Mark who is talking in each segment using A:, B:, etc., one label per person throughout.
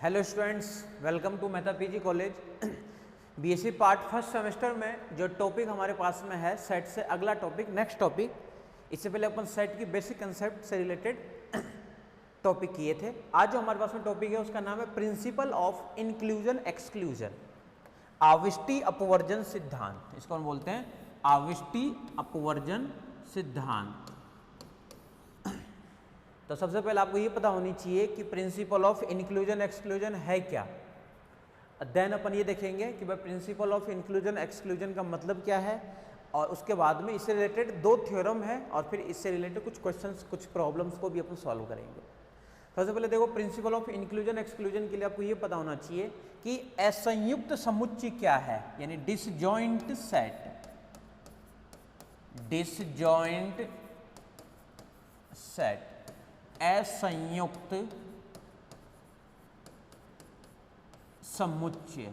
A: Hello students, welcome to Mehta PG college. BSc part first semester में जो topic हमारे पास में है सेट से अगला टॉपिक नेक्स्ट टॉपिक। इससे पहले अपन सेट की बेसिक कंसेप्ट से रिलेटेड टॉपिक किए थे। आज जो हमारे पास में टॉपिक है उसका नाम है प्रिंसिपल ऑफ इंक्लूजन एक्सक्लूजन, आविष्टि अपवर्जन सिद्धांत। इसको हम बोलते हैं आविष्टि अपवर्जन सिद्धांत। तो सबसे पहले आपको ये पता होनी चाहिए कि प्रिंसिपल ऑफ इंक्लूजन एक्सक्लूजन है क्या। देन अपन ये देखेंगे कि भाई प्रिंसिपल ऑफ इंक्लूजन एक्सक्लूजन का मतलब क्या है, और उसके बाद में इससे रिलेटेड दो थ्योरम है और फिर इससे रिलेटेड कुछ क्वेश्चंस, कुछ प्रॉब्लम्स को भी अपन सॉल्व करेंगे। सबसे पहले देखो, प्रिंसिपल ऑफ इंक्लूजन एक्सक्लूजन के लिए आपको ये पता होना चाहिए कि असंयुक्त समुच्चय क्या है, यानी डिसजॉइंट सेट। डिसजॉइंट सेट असंयुक्त समुच्चय।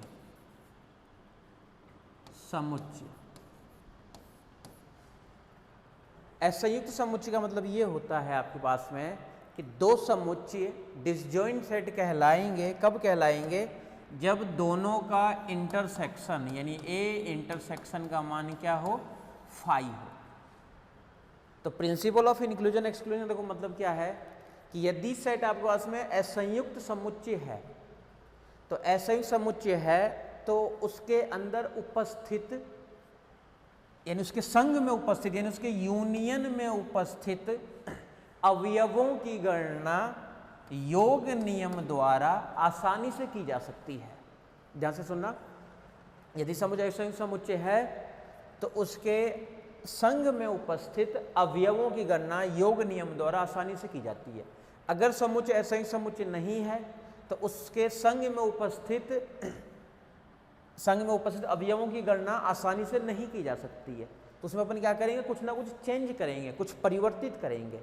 A: असंयुक्त समुच्चय का मतलब ये होता है आपके पास में कि दो समुच्चय डिसजॉइंट सेट कहलाएंगे। कब कहलाएंगे? जब दोनों का इंटरसेक्शन यानी ए इंटरसेक्शन का मान क्या हो, फाई हो। तो प्रिंसिपल ऑफ इंक्लूजन एक्सक्लूजन देखो मतलब क्या है कि यदि सेट आपके पास में असंयुक्त समुच्चय है, तो असंयुक्त समुच्चय है तो उसके अंदर उपस्थित यानी उसके संग में उपस्थित यानी उसके यूनियन में उपस्थित अवयवों की गणना योग नियम द्वारा आसानी से की जा सकती है। ध्यान से सुनना, यदि समुच्चय असंयुक्त समुच्चय है तो उसके संग में उपस्थित अवयवों की गणना योग नियम द्वारा आसानी से की जाती है। अगर समुच्चय असंयुक्त समुच्चय नहीं है तो उसके संग में उपस्थित अवयवों की गणना आसानी से नहीं की जा सकती है। तो उसमें अपन क्या करेंगे, कुछ ना कुछ चेंज करेंगे, कुछ परिवर्तित करेंगे,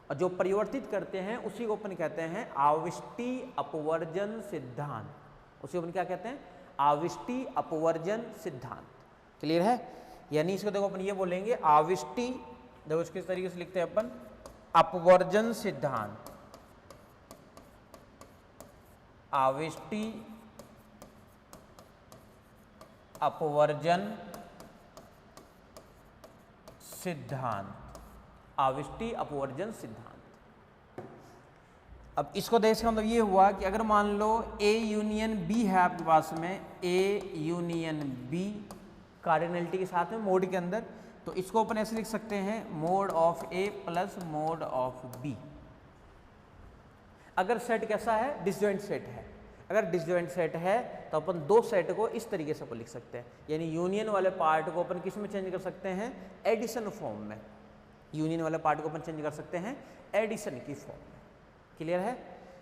A: और जो परिवर्तित करते हैं उसी को अपन कहते हैं आविष्टि अपवर्जन सिद्धांत। उसी को अपन क्या कहते हैं, आविष्टि अपवर्जन सिद्धांत। क्लियर है? यानी इसको देखो अपन ये बोलेंगे आविष्टि, देखो इसके तरीके से लिखते हैं अपन अपवर्जन सिद्धांत। आविष्टि अपवर्जन सिद्धांत। आविष्टि अपवर्जन सिद्धांत। अब इसको देखने का मतलब ये हुआ कि अगर मान लो ए यूनियन बी है आपके पास में, ए यूनियन बी कार्डिनलिटी के साथ में मोड के अंदर, तो इसको अपन ऐसे लिख सकते हैं mod of A plus mod of B. अगर सेट कैसा है, डिसजॉइंट सेट है। अगर डिसजॉइंट सेट है तो अपन दो सेट को इस तरीके से अपन लिख सकते हैं, यानी यूनियन वाले पार्ट को अपन किस में चेंज कर सकते हैं, एडिशन फॉर्म में। यूनियन वाले पार्ट को अपन चेंज कर सकते हैं एडिशन की फॉर्म में। क्लियर है?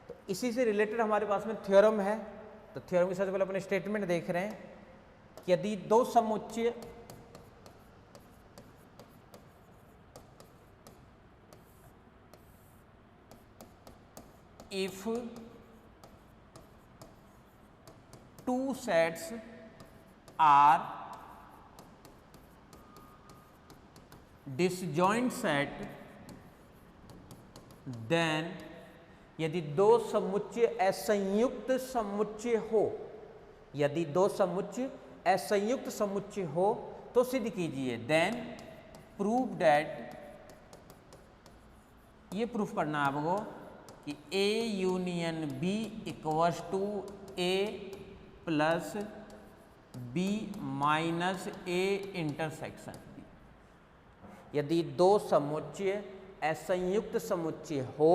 A: तो इसी से रिलेटेड हमारे पास में थ्योरम है। तो थ्योरम के सबसे पहले अपन स्टेटमेंट देख रहे हैं कि यदि दो समुच्चय if two sets are disjoint set, then यदि दो समुच्चय असंयुक्त समुच्चय हो, यदि दो समुच्चय असंयुक्त समुच्चय हो तो सिद्ध कीजिए। देन प्रूव दैट, ये प्रूफ करना है आपको कि A union B equals to A plus B minus A intersection B. यदि दो समुच्चय असंयुक्त समुच्चय हो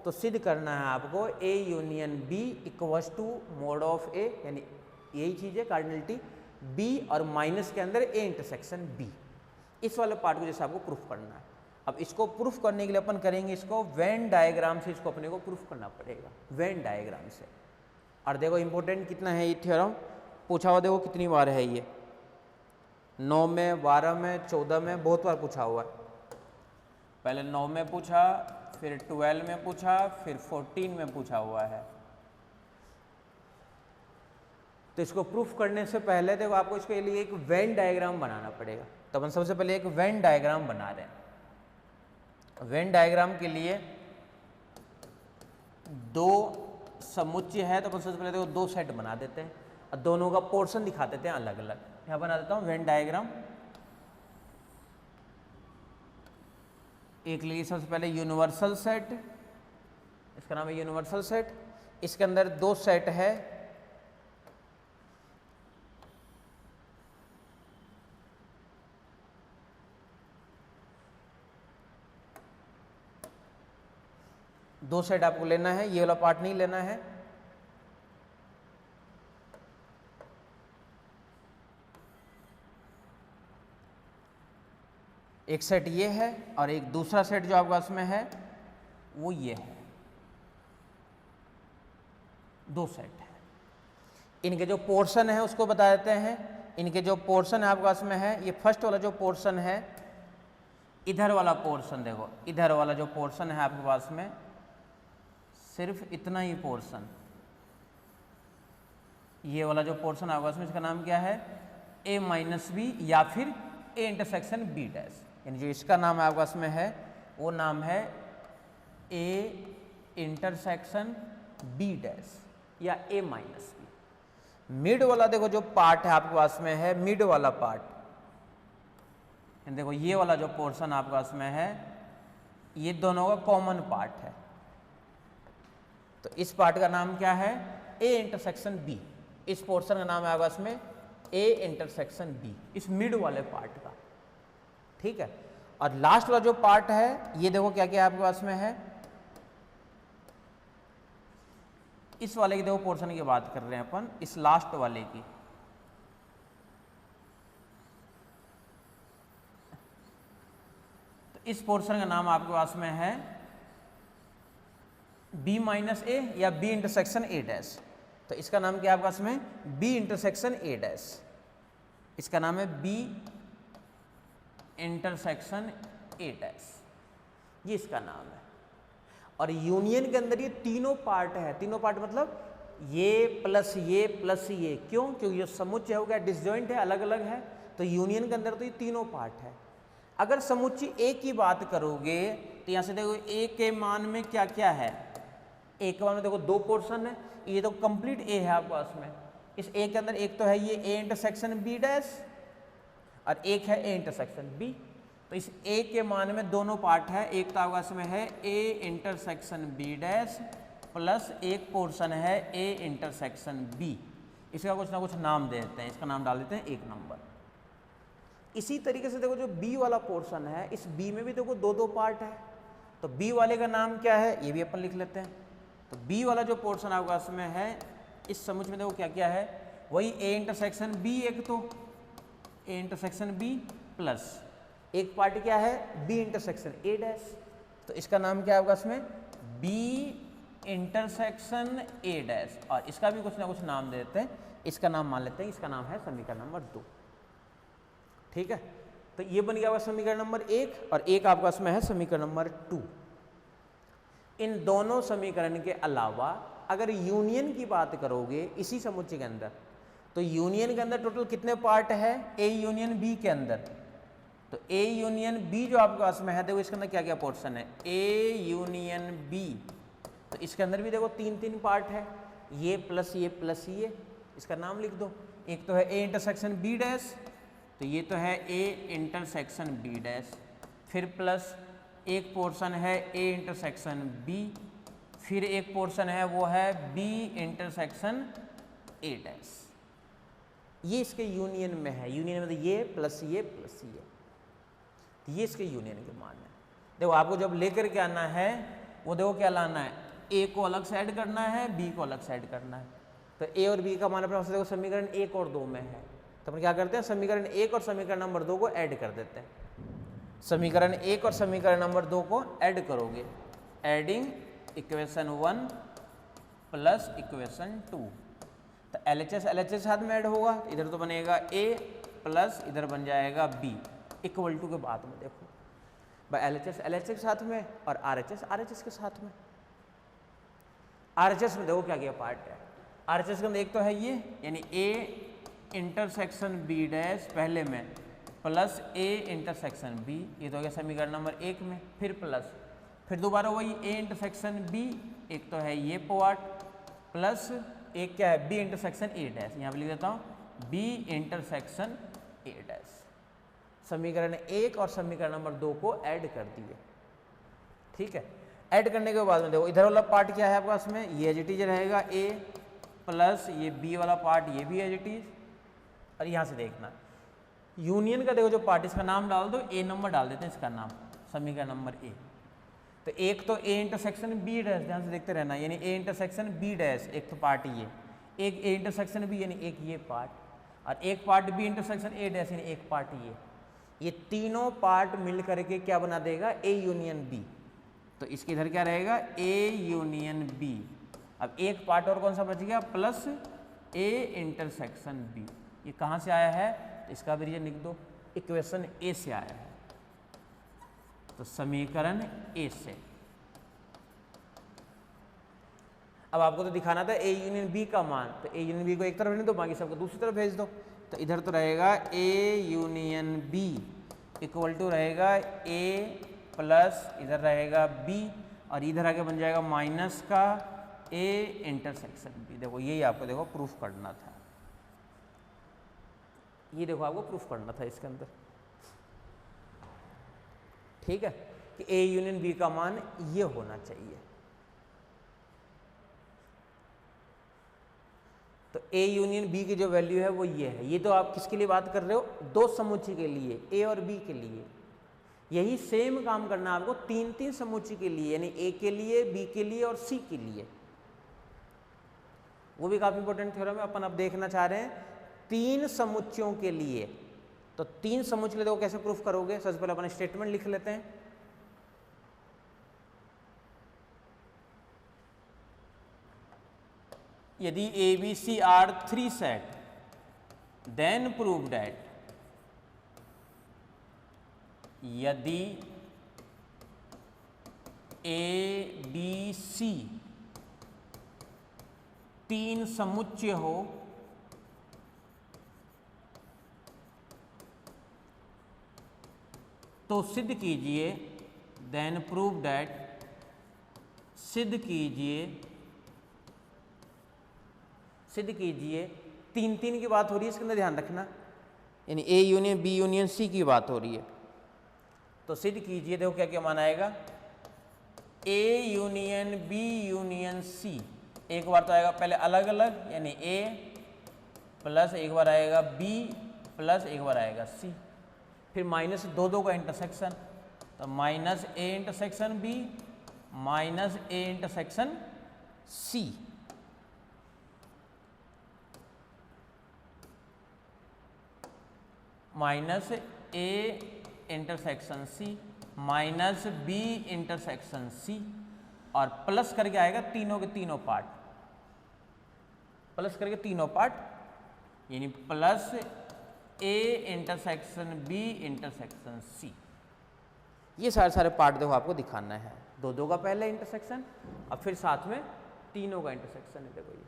A: तो सिद्ध करना है आपको A union B equals to mod of A, यानी यही चीज़ है कार्डिनलिटी बी और माइनस के अंदर ए इंटरसेक्शन बी। इस वाले पार्ट को जैसे आपको प्रूफ करना है। अब इसको प्रूफ करने के लिए अपन करेंगे इसको वेन डायग्राम से, इसको अपने को प्रूफ करना पड़ेगा वेन डायग्राम से। और देखो इंपॉर्टेंट कितना है ये थ्योरम, पूछा हुआ देखो कितनी बार है ये, 9 में, 12 में, 14 में, बहुत बार पूछा हुआ है। पहले 9 में पूछा, फिर 12 में पूछा, फिर 14 में पूछा हुआ है। तो इसको प्रूफ करने से पहले देखो आपको इसके लिए एक वेन डायग्राम बनाना पड़ेगा। तो अपन सबसे पहले एक वेन डायग्राम बना रहे हैं। वेन डायग्राम के लिए दो समुच्चय है तो अपन सबसे पहले देखो दो सेट बना देते हैं और दोनों का पोर्शन दिखा देते हैं अलग अलग। यहाँ बना देता हूँ वेन डायग्राम। एक लिए सबसे पहले यूनिवर्सल सेट, इसका नाम है यूनिवर्सल सेट। इसके अंदर दो सेट है, दो सेट आपको लेना है, ये वाला पार्ट नहीं लेना है। एक सेट ये है और एक दूसरा सेट जो आपके पास में है वो ये है। दो सेट है, इनके जो पोर्शन है उसको बता देते हैं। इनके जो पोर्शन है आपके पास में है, ये फर्स्ट वाला जो पोर्शन है, इधर वाला पोर्शन देखो, इधर वाला जो पोर्शन है आपके पास में सिर्फ इतना ही पोर्शन, ये वाला जो पोर्शन आपके पास में, इसका नाम क्या है, a माइनस बी या फिर a इंटरसेक्शन b डैश, यानी जो इसका नाम आपके पास में है वो नाम है a इंटरसेक्शन b डैश या a माइनस बी। मिड वाला देखो जो पार्ट है आपके पास में है, मिड वाला पार्ट, देखो ये वाला जो पोर्शन आपके पास में है ये दोनों का कॉमन पार्ट है, तो इस पार्ट का नाम क्या है, a इंटरसेक्शन b। इस पोर्शन का नाम है आपके पास में a इंटरसेक्शन b, इस मिड वाले पार्ट का, ठीक है। और लास्ट वाला जो पार्ट है ये देखो क्या क्या आपके पास में है, इस वाले की देखो पोर्शन की बात कर रहे हैं अपन, इस लास्ट वाले की, तो इस पोर्शन का नाम आपके पास में है b माइनस ए या b इंटरसेक्शन a डैश। तो इसका नाम क्या है आपके पास में, b इंटरसेक्शन a डैश, इसका नाम है b इंटरसेक्शन a डैश, ये इसका नाम है। और यूनियन के अंदर ये तीनों पार्ट है, तीनों पार्ट मतलब ये प्लस ये प्लस ये, क्यों, क्योंकि जो समुच्चय हो गया डिसजॉइंट है, अलग अलग है, तो यूनियन के अंदर तो ये तीनों पार्ट है। अगर समुच्चय ए की बात करोगे तो यहाँ से देखो ए के मान में क्या क्या है, ए के मान में देखो दो पोर्शन है, ये तो कंप्लीट ए है आपके पास में। इस ए के अंदर एक तो है ये ए इंटरसेक्शन बी डैश और एक है ए इंटरसेक्शन बी, तो इस ए के मान में दोनों पार्ट है, एक तो आपके पास में है A intersection B dash plus एक पोर्शन है ए इंटरसेक्शन बी। इसका कुछ ना कुछ नाम दे देते हैं, इसका नाम डाल देते हैं एक नंबर। इसी तरीके से देखो जो बी वाला पोर्शन है, इस बी में भी देखो दो दो पार्ट है, तो बी वाले का नाम क्या है ये भी अपन लिख लेते हैं। तो बी वाला जो पोर्शन आपके पास में है इस समुच्चय में देखो क्या क्या है, वही ए इंटरसेक्शन बी, एक तो ए इंटरसेक्शन बी प्लस एक पार्ट क्या है बी इंटरसेक्शन ए डैश, तो इसका नाम क्या है आपके पास में बी इंटरसेक्शन ए डैश, और इसका भी कुछ ना कुछ नाम दे देते हैं, इसका नाम मान लेते हैं, इसका नाम है समीकरण नंबर 2, ठीक है। तो ये बन गया समीकरण नंबर 1 और एक आपके पास में है समीकरण नंबर 2। इन दोनों समीकरण के अलावा अगर यूनियन की बात करोगे इसी समुच्चय के अंदर, तो यूनियन के अंदर टोटल कितने पार्ट है, ए यूनियन बी के अंदर, तो ए यूनियन बी जो आपके पास में है देखो इसके अंदर क्या क्या पोर्शन है, ए यूनियन बी, तो इसके अंदर भी देखो तीन तीन पार्ट है, ये प्लस ये, इसका नाम लिख दो। एक तो है ए इंटरसेक्शन बी डैश, तो ये तो है ए इंटरसेक्शन बी डैश, फिर प्लस एक पोर्शन है ए इंटरसेक्शन बी, फिर एक पोर्शन है वो है बी इंटरसेक्शन ए डैश। ये इसके यूनियन में है, यूनियन में तो ये प्लस ये, ये इसके यूनियन के मान है। देखो आपको जब लेकर के आना है वो देखो क्या लाना है, ए को अलग से ऐड करना है, बी को अलग से ऐड करना है, तो ए और बी का मान अपने देखो समीकरण 1 और 2 में है, तो अपन क्या करते हैं समीकरण 1 और समीकरण नंबर 2 को ऐड कर देते हैं। समीकरण 1 और समीकरण नंबर 2 को ऐड करोगे, एडिंग इक्वेशन 1 प्लस इक्वेशन 2, तो LHS साथ में ऐड होगा, इधर तो बनेगा A प्लस इधर बन जाएगा B इक्वल टू के बाद में देखो भाई LHS के साथ में और RHS के साथ में। RHS में देखो क्या क्या पार्ट है, RHS के अंदर एक तो है ये यानी A इंटरसेक्शन B डैश पहले में प्लस A इंटरसेक्शन B, ये तो हो गया समीकरण नंबर 1 में, फिर प्लस फिर दोबारा वही A इंटरसेक्शन B, एक तो है ये पार्ट प्लस एक क्या है, बी इंटरसेक्शन ए डैश, यहाँ पे लिख देता हूँ बी इंटरसेक्शन ए डैश। समीकरण 1 और समीकरण नंबर 2 को ऐड कर दिए। ठीक है, ऐड करने के बाद में देखो इधर वाला पार्ट क्या है आपके पास में, ये एज इट इज रहेगा ए, प्लस ये बी वाला पार्ट ये भी एज इट इज। और यहाँ से देखना यूनियन का देखो जो पार्ट, इसका नाम डाल दो, ए नंबर डाल देते हैं इसका नाम, समीकरण नंबर ए। तो एक तो ए इंटरसेक्शन बी डैश, ध्यान से देखते रहना, यानी ए इंटरसेक्शन बी डैश एक तो पार्ट ये, एक ए इंटरसेक्शन बी यानी एक ये पार्ट, और एक part B intersection A dash यानी एक पार्ट ये तीनों पार्ट मिल करके क्या बना देगा, ए यूनियन बी। तो इसके इधर क्या रहेगा, ए यूनियन बी। अब एक पार्ट और कौन सा बच गया, प्लस ए इंटरसेक्शन बी। ये कहाँ से आया है, इसका भी रीजन लिख दो, इक्वेशन ए से आया है। तो समीकरण ए से अब आपको तो दिखाना था ए यूनियन बी का मान, तो ए यूनियन बी को एक तरफ रहने दो, बाकी सबको दूसरी तरफ भेज दो। तो इधर तो रहेगा A union B equal to रहेगा ए प्लस इधर रहेगा बी, और इधर आके बन जाएगा माइनस का ए इंटरसेक्शन बी। देखो यही आपको देखो प्रूफ करना था, ये देखो आपको प्रूफ करना था इसके अंदर। ठीक है, कि ए यूनियन बी का मान ये होना चाहिए। तो ए यूनियन बी की जो वैल्यू है वो ये है। ये तो आप किसके लिए बात कर रहे हो, दो समुच्चय के लिए, ए और बी के लिए। यही सेम काम करना आपको तीन तीन समुच्चय के लिए, यानी ए के लिए, बी के लिए और सी के लिए। वो भी काफी इंपॉर्टेंट थ्योरम है, अपन अब देखना चाह रहे हैं तीन समुच्चयों के लिए। तो तीन समुच्चय देखो कैसे प्रूफ करोगे। सबसे पहले अपन स्टेटमेंट लिख लेते हैं। यदि A B C are three set, then prove that यदि ए बी सी तीन समुच्चय हो तो सिद्ध कीजिए, देन प्रूव दैट, सिद्ध कीजिए। तीन तीन की बात हो रही है, इसके अंदर ध्यान रखना, यानी A union B union C की बात हो रही है। तो सिद्ध कीजिए, देखो क्या क्या माना आएगा, A union B union C. एक बार तो आएगा पहले अलग अलग, यानी ए प्लस एक बार आएगा बी प्लस एक बार आएगा सी, फिर माइनस दो दो का इंटरसेक्शन, तो minus A intersection B minus A intersection C. Minus A intersection C minus B intersection C, और प्लस करके आएगा तीनों के तीनों पार्ट, प्लस करके तीनों पार्ट, यानी plus A intersection B intersection C. ये सारे सारे पार्ट देखो आपको दिखाना है, दो दो का पहले इंटरसेक्शन और फिर साथ में तीनों का इंटरसेक्शन है। देखो ये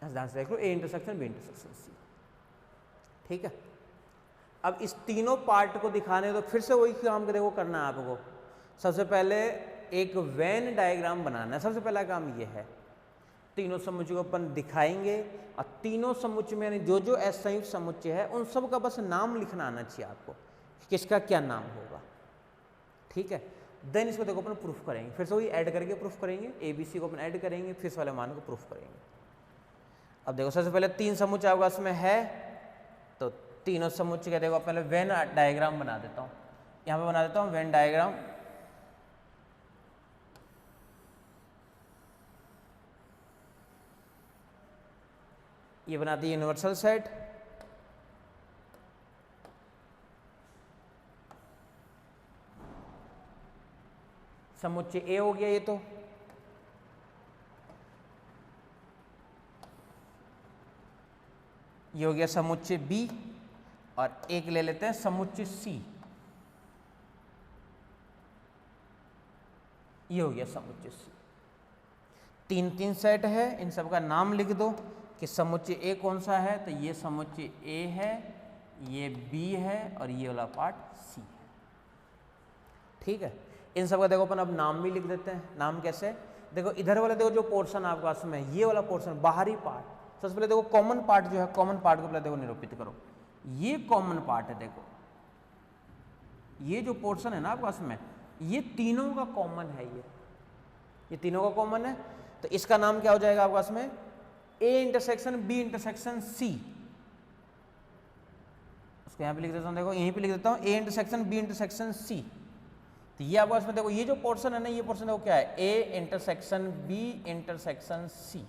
A: ध्यान से देख लो, A intersection B intersection C. ठीक है, अब इस तीनों पार्ट को दिखाने तो फिर से वही काम देखो करना है आपको। सबसे पहले एक वेन डायग्राम बनाना है, सबसे पहला काम ये है। तीनों समुच्चय को अपन दिखाएंगे और तीनों समुच्चय में यानी जो जो असंयुक्त समुच्चय है उन सब का बस नाम लिखना आना चाहिए आपको, किसका क्या नाम होगा। ठीक है, देन इसको देखो अपन प्रूफ करेंगे, फिर से वही ऐड करके प्रूफ करेंगे, ए बी सी को अपन ऐड करेंगे, फिर इस वाले मान को प्रूफ करेंगे। अब देखो सबसे पहले तीन समुच्चय आपके पास में है, तो तीनों समुच्चय का देखो पहले वेन डायग्राम बना देता हूँ। यहाँ पे बना देता हूँ वेन डायग्राम। ये बनाती है यूनिवर्सल सेट, समुच्चय ए हो गया ये, तो ये हो गया समुच्चय बी, और एक ले लेते हैं समुच्चय सी, ये हो गया समुच्चय सी। तीन तीन सेट है, इन सब का नाम लिख दो कि समुच्चय ए कौन सा है, तो ये समुच्चय ए है, ये बी है और ये वाला पार्ट सी है। ठीक है, इन सब का देखो अपन अब नाम भी लिख देते हैं। नाम कैसे, देखो इधर वाला देखो जो पोर्शन आपके पास में ये वाला पोर्शन बाहरी पार्ट, सबसे पहले देखो कॉमन पार्ट जो है, कॉमन पार्ट को पहले देखो निरूपित करो। ये कॉमन पार्ट है, देखो ये जो पोर्शन है ना आपके पास में, ये तीनों का कॉमन है, ये तीनों का कॉमन है। तो इसका नाम क्या हो जाएगा आपके पास में, A intersection B intersection C. उसको यहाँ पे लिख देता हूँ, देखो यहीं पे लिख देता हूँ A intersection B intersection C. तो ये आपके पास में देखो ये जो पोर्शन है ना, ये पोर्शन देखो क्या है, A intersection B intersection C.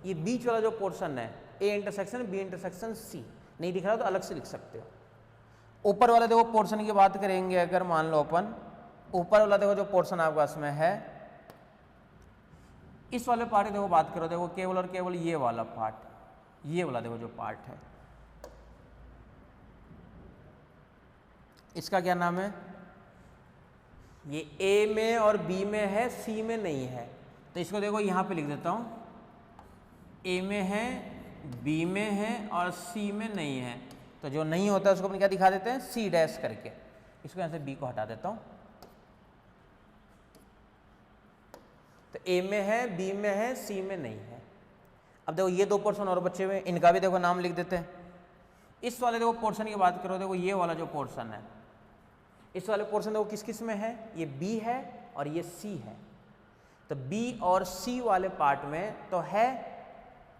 A: ये बीच वाला जो पोर्शन है A intersection B intersection C, नहीं दिख रहा तो अलग से लिख सकते हो। ऊपर वाला देखो पोर्शन की बात करेंगे अगर, मान लो अपन ऊपर वाला देखो जो पोर्शन आपके पास में है, इस वाले पार्ट की देखो बात करो, देखो केवल और केवल ये वाला पार्ट, ये वाला देखो जो पार्ट है, इसका क्या नाम है, ये ए में और बी में है, सी में नहीं है। तो इसको देखो यहाँ पे लिख देता हूँ, ए में है, बी में है और सी में नहीं है। तो जो नहीं होता है उसको अपन क्या दिखा देते हैं, सी डैश करके। इसको यहाँ से बी को हटा देता हूँ। तो ए में है, बी में है, सी में नहीं है। अब देखो ये दो पोर्शन और बचे हुए, इनका भी देखो नाम लिख देते हैं। इस वाले देखो पोर्शन की बात करो, देखो ये वाला जो पोर्शन है, इस वाले पोर्शन देखो किस किस में है, ये बी है और ये सी है। तो बी और सी वाले पार्ट में तो है,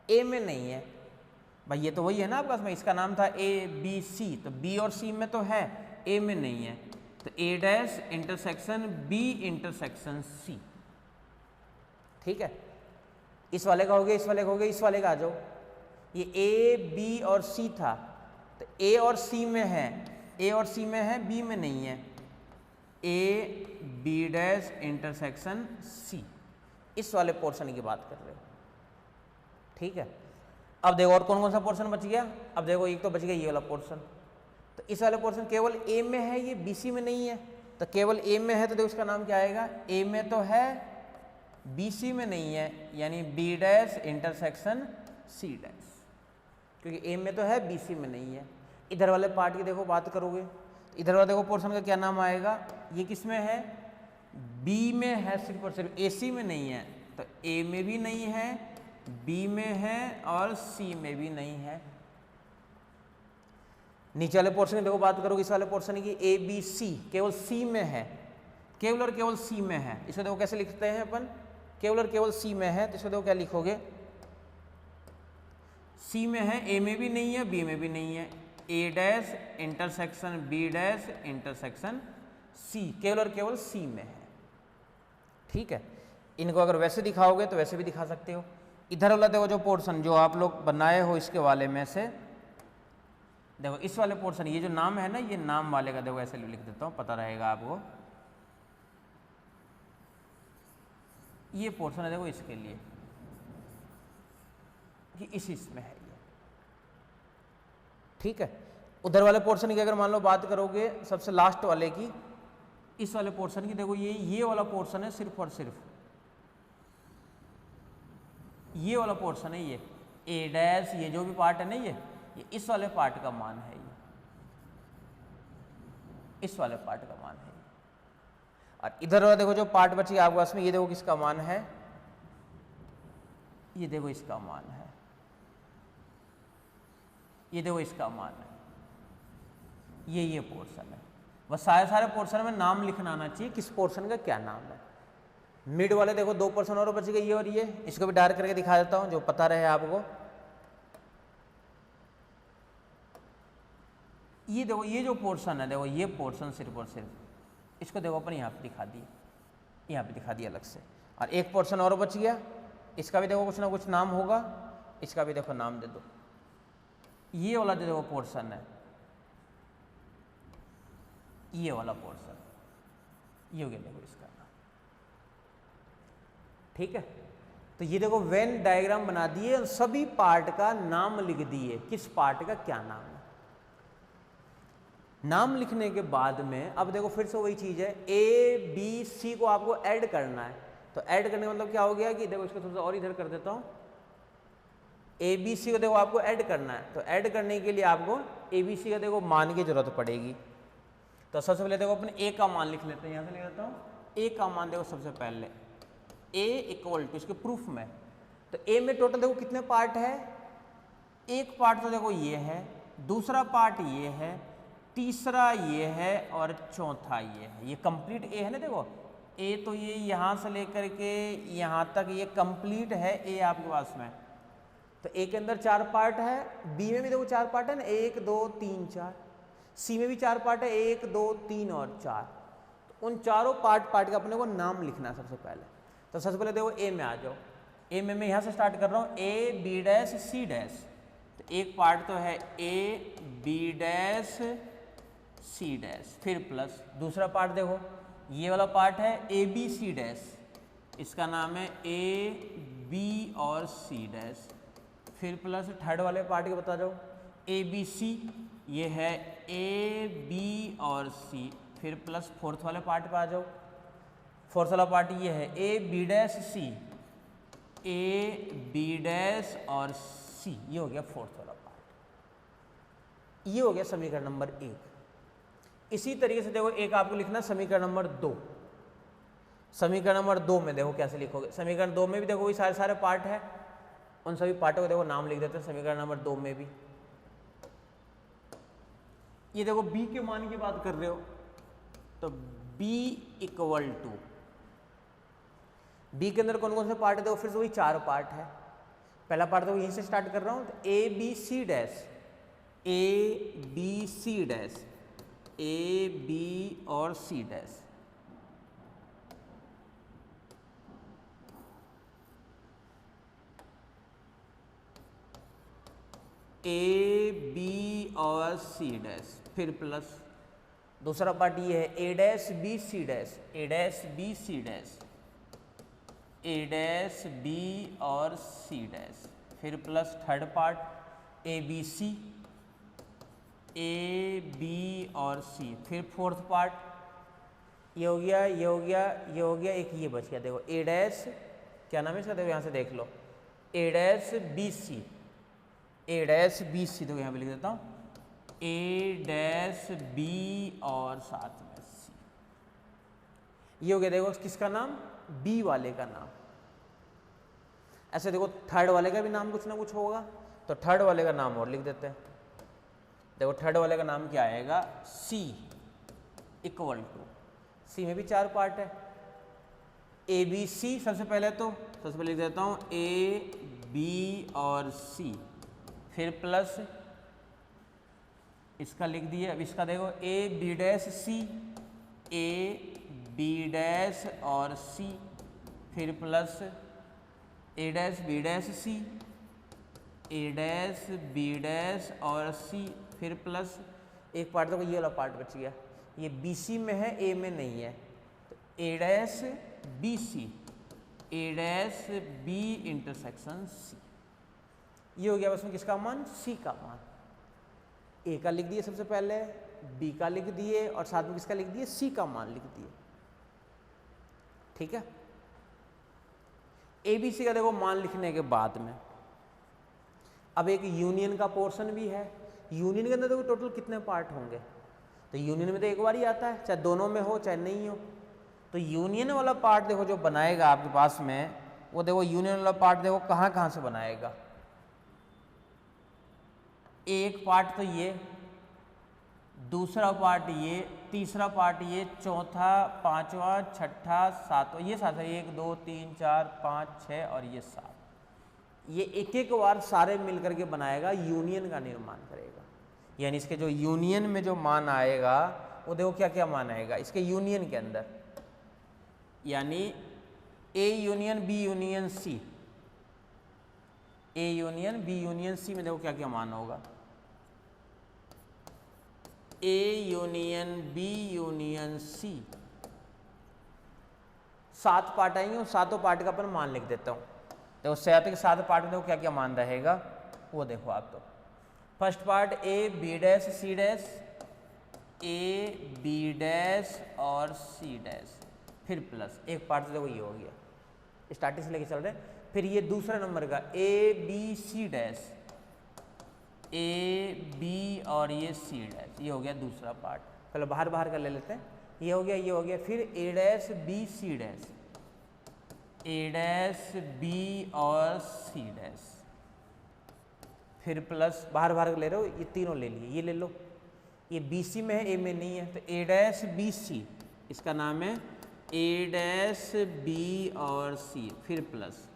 A: ए में नहीं है। भाई ये तो वही है ना आपके पास में, इसका नाम था ए बी सी, तो बी और सी में तो है, ए में नहीं है। तो A dash intersection B intersection C, ठीक है। इस वाले का हो गया, इस वाले का हो गया, इस वाले का आ जाओ। ये ए बी और सी था, तो ए और सी में है, ए और सी में है, बी में नहीं है। A B dash intersection C, इस वाले पोर्शन की बात कर रहे हो, ठीक है। अब देखो और कौन कौन सा पोर्शन बच गया। अब देखो एक तो बच गया ये वाला पोर्शन, तो इस वाले पोर्शन केवल ए में है, ये बी सी में नहीं है। तो केवल ए में है तो देखो इसका नाम क्या आएगा, ए में तो है, बी सी में नहीं है, यानी B dash intersection C dash, क्योंकि ए में तो है, बी सी में नहीं है। इधर वाले पार्ट की देखो बात करोगे, तो इधर वाला देखो पोर्शन का क्या नाम आएगा, ये किस में है, बी में है सिर्फ और सिर्फ, ए सी में नहीं है। तो ए में भी नहीं है, बी में है और सी में भी नहीं है। नीचे वाले पोर्शन की देखो बात करोगे, इस वाले पोर्शन की ए बी सी केवल सी में है, केवल और केवल सी में है। इसको देखो कैसे लिखते हैं अपन, केवल और केवल सी में है, तो इसको देखो क्या लिखोगे, सी में है, ए में भी नहीं है, बी में भी नहीं है। A dash intersection B dash intersection C, केवल और केवल सी में है, ठीक है। इनको अगर वैसे दिखाओगे तो वैसे भी दिखा सकते हो। इधर वाला देखो जो पोर्शन जो आप लोग बनाए हो इसके वाले में से, देखो इस वाले पोर्शन, ये जो नाम है ना, ये नाम वाले का देखो ऐसे लिख देता हूँ, पता रहेगा आपको। ये पोर्शन है देखो इसके लिए, ये इसमें है ये, ठीक है। उधर वाले पोर्शन की अगर मान लो बात करोगे, सबसे लास्ट वाले की, इस वाले पोर्शन की देखो, ये वाला पोर्शन है सिर्फ और सिर्फ, ये वाला पोर्शन है, ये ए डैश, ये जो भी पार्ट है ना, ये इस वाले पार्ट का मान है, ये इस वाले पार्ट का मान है। और इधर वाला देखो जो पार्ट बची आपके पास में, ये देखो किसका मान है, ये देखो इसका मान है, ये देखो इसका मान है, ये पोर्शन है। बस सारे पोर्शन में नाम लिखना आना चाहिए, किस पोर्शन का क्या नाम है। मिड वाले देखो दो पोर्शन और बच गए, ये और ये, इसको भी डार्क करके दिखा देता हूं जो पता रहे आपको। ये देखो ये जो पोर्शन है, देखो ये पोर्शन सिर्फ और सिर्फ, इसको देखो अपन यहाँ पे दिखा दिए, यहाँ पे दिखा दिया अलग से। और एक पोर्शन और बच गया, इसका भी देखो कुछ ना कुछ नाम होगा, इसका भी देखो नाम दे दो। ये वाला जो देखो पोर्शन है, ये वाला पोर्शन, ये हो गया देखो इसका नाम, ठीक है। तो ये देखो वेन डायग्राम बना दिए, सभी पार्ट का नाम लिख दिए, किस पार्ट का क्या नाम है। नाम लिखने के बाद में अब देखो फिर से वही चीज है, ए बी सी को आपको ऐड करना है। तो ऐड करने का मतलब क्या हो गया कि देखो इसको थोड़ा सा और इधर कर देता हूं, ए बी सी को देखो आपको ऐड करना है। तो ऐड करने के लिए आपको ए बी सी का देखो मान की जरूरत पड़ेगी। तो सबसे पहले देखो अपने ए का मान लिख लेते हैं, यहां से लिख लेता हूं, ए का मान देखो सबसे पहले ए इक्वल टू इसके प्रूफ में, तो ए में टोटल देखो कितने पार्ट है, एक पार्ट तो देखो ये है, दूसरा पार्ट ये है, तीसरा ये है और चौथा ये है। ये कंप्लीट ए है ना, देखो ए तो ये यहाँ से लेकर के यहाँ तक ये कंप्लीट है ए आपके पास में। तो ए के अंदर 4 पार्ट है, बी में भी देखो 4 पार्ट है ना, 1 2 3 4, सी में भी 4 पार्ट है, 1 2 3 और 4। तो उन चारों पार्ट का अपने को नाम लिखना है सबसे पहले। तो सबसे पहले देखो ए में आ जाओ, ए में मैं यहाँ से स्टार्ट कर रहा हूँ, A B dash C dash. तो एक पार्ट तो है A B dash C dash, फिर प्लस दूसरा पार्ट देखो ये वाला पार्ट है ए बी सी डैश, इसका नाम है ए बी और सी डैश, फिर प्लस थर्ड वाले पार्ट के बता जाओ ए बी सी, ये है ए बी और सी, फिर प्लस फोर्थ वाले पार्ट पे आ जाओ, फोर्थ वाला पार्ट ये है A B dash C, A B dash और सी, ये हो गया फोर्थ वाला पार्ट। ये हो गया समीकरण नंबर 1। इसी तरीके से देखो एक आपको लिखना समीकरण नंबर 2। समीकरण नंबर 2 में देखो कैसे लिखोगे, समीकरण 2 में भी देखो वही सारे पार्ट है, उन सभी पार्टों को देखो नाम लिख देते हैं समीकरण नंबर 2 में भी। ये देखो b के मान की बात कर रहे हो, तो b इक्वल टू, b के अंदर कौन कौन से पार्ट है देखो, फिर से वही 4 पार्ट है। पहला पार्ट तो यहीं से स्टार्ट कर रहा हूं, तो A B C dash, A B C dash, A B और सी डैश, ए बी और सी डैश, फिर प्लस दूसरा पार्ट ये है A dash B C dash, A dash B C dash, A dash B और C dash, फिर plus third part A B C, A B और C, फिर fourth part ये हो गया, ये हो गया, ये हो गया, एक ये बच गया देखो ए डैश, क्या नाम है इसका देखो यहाँ से देख लो, ए dash B C, A dash B सी, तो यहाँ पे लिख देता हूँ ए डैश बी और साथ में सी। ये हो गया देखो किसका नाम, बी वाले का नाम। ऐसे देखो थर्ड वाले का भी नाम कुछ ना कुछ होगा, तो थर्ड वाले का नाम और लिख देते हैं। देखो थर्ड वाले का नाम क्या आएगा, सी इक्वल टू, सी में भी 4 पार्ट है, ए बी सी, सबसे पहले लिख देता हूँ ए बी और सी, फिर प्लस इसका लिख दिए। अब इसका देखो A B dash C, A B dash और सी, फिर plus A dash B dash C, A dash B dash और सी, फिर प्लस एक पार्ट देखो ये वाला पार्ट बच गया, ये बी सी में है ए में नहीं है, तो A dash B C, A dash B intersection C. ये हो गया बस में किसका मान, सी का मान। ए का लिख दिए सबसे पहले, बी का लिख दिए और साथ में किसका लिख दिए, सी का मान लिख दिए। ठीक है, ए बी सी का देखो मान लिखने के बाद में अब एक यूनियन का पोर्शन भी है। यूनियन के अंदर देखो टोटल कितने पार्ट होंगे, तो यूनियन में तो एक बार ही आता है, चाहे दोनों में हो चाहे नहीं हो। तो यूनियन वाला पार्ट देखो जो बनाएगा आपके पास में, वो देखो यूनियन वाला पार्ट देखो कहाँ कहाँ से बनाएगा। एक पार्ट तो ये, दूसरा पार्ट ये, तीसरा पार्ट ये, चौथा, पांचवा, छठा, सातवां, ये साथ है 1 2 3 4 5 6 और ये 7। ये एक एक बार सारे मिलकर के बनाएगा, यूनियन का निर्माण करेगा। यानी इसके जो यूनियन में जो मान आएगा वो देखो क्या क्या मान आएगा इसके यूनियन के अंदर, यानी A union B union C, A union B union C में देखो क्या क्या मान होगा, A union B union C, 7 part आएंगे, उन सातों पार्ट का अपन मान लिख देता हूँ। देखो 7 के 7 पार्ट में देखो क्या क्या मान रहेगा वो देखो आप। तो first part A B dash C dash, A B dash और सी डैश, फिर प्लस एक पार्ट तो देखो ये हो गया, स्टार्टिंग से लेके चल रहे हैं। फिर ये दूसरा नंबर का A B C dash, A B और ये सी डैश, ये हो गया दूसरा पार्ट। पहले बाहर बाहर का ले लेते हैं, ये हो गया, ये हो गया। फिर ए dash B C dash, A dash B और सी डैश, फिर प्लस बाहर बाहर ले रहे हो, ये तीनों ले लिए, ये ले लो, ये बी सी में है, ए में नहीं है, तो ए डैश बी सी, इसका नाम है ए डैश बी और सी, फिर प्लस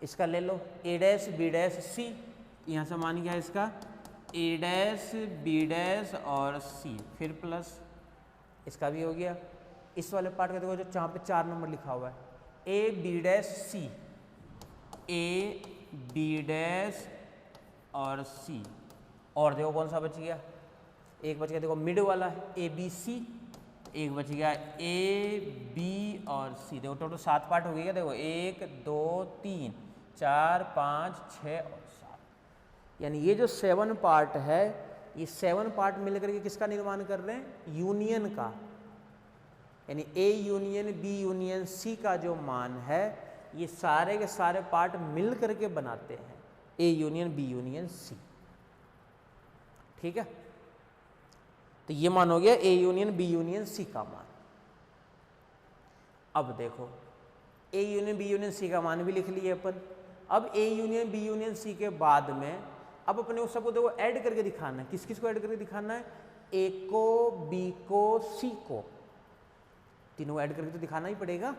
A: इसका ले लो ए डैश बी डैश सी, यहाँ से मान गया इसका ए डैश बी डैश और सी, फिर प्लस इसका भी हो गया। इस वाले पार्ट का देखो जो जहाँ पे 4 नंबर लिखा हुआ है A B dash C, A B dash और सी, और देखो कौन सा बच गया, एक बच गया देखो मिड वाला ए बी सी, एक बच गया ए बी और सी, देखो टोटल 7 पार्ट हो गया, देखो 1 2 3 4 5 6 और 7, यानी ये जो 7 पार्ट है, ये 7 पार्ट मिलकर के किसका निर्माण कर रहे हैं, यूनियन का, यानी A union B union C का जो मान है, ये सारे के सारे पार्ट मिल करके बनाते हैं A union B union C. ठीक है, तो ये मान हो गया A union B union C का मान। अब देखो A union B union C का मान भी लिख लिए अपन। अब A union B union C के बाद में अब अपने उस सबको देखो ऐड करके दिखाना है, किस किस को ऐड करके दिखाना है, ए को बी को सी को, तीनों ऐड करके तो दिखाना ही पड़ेगा,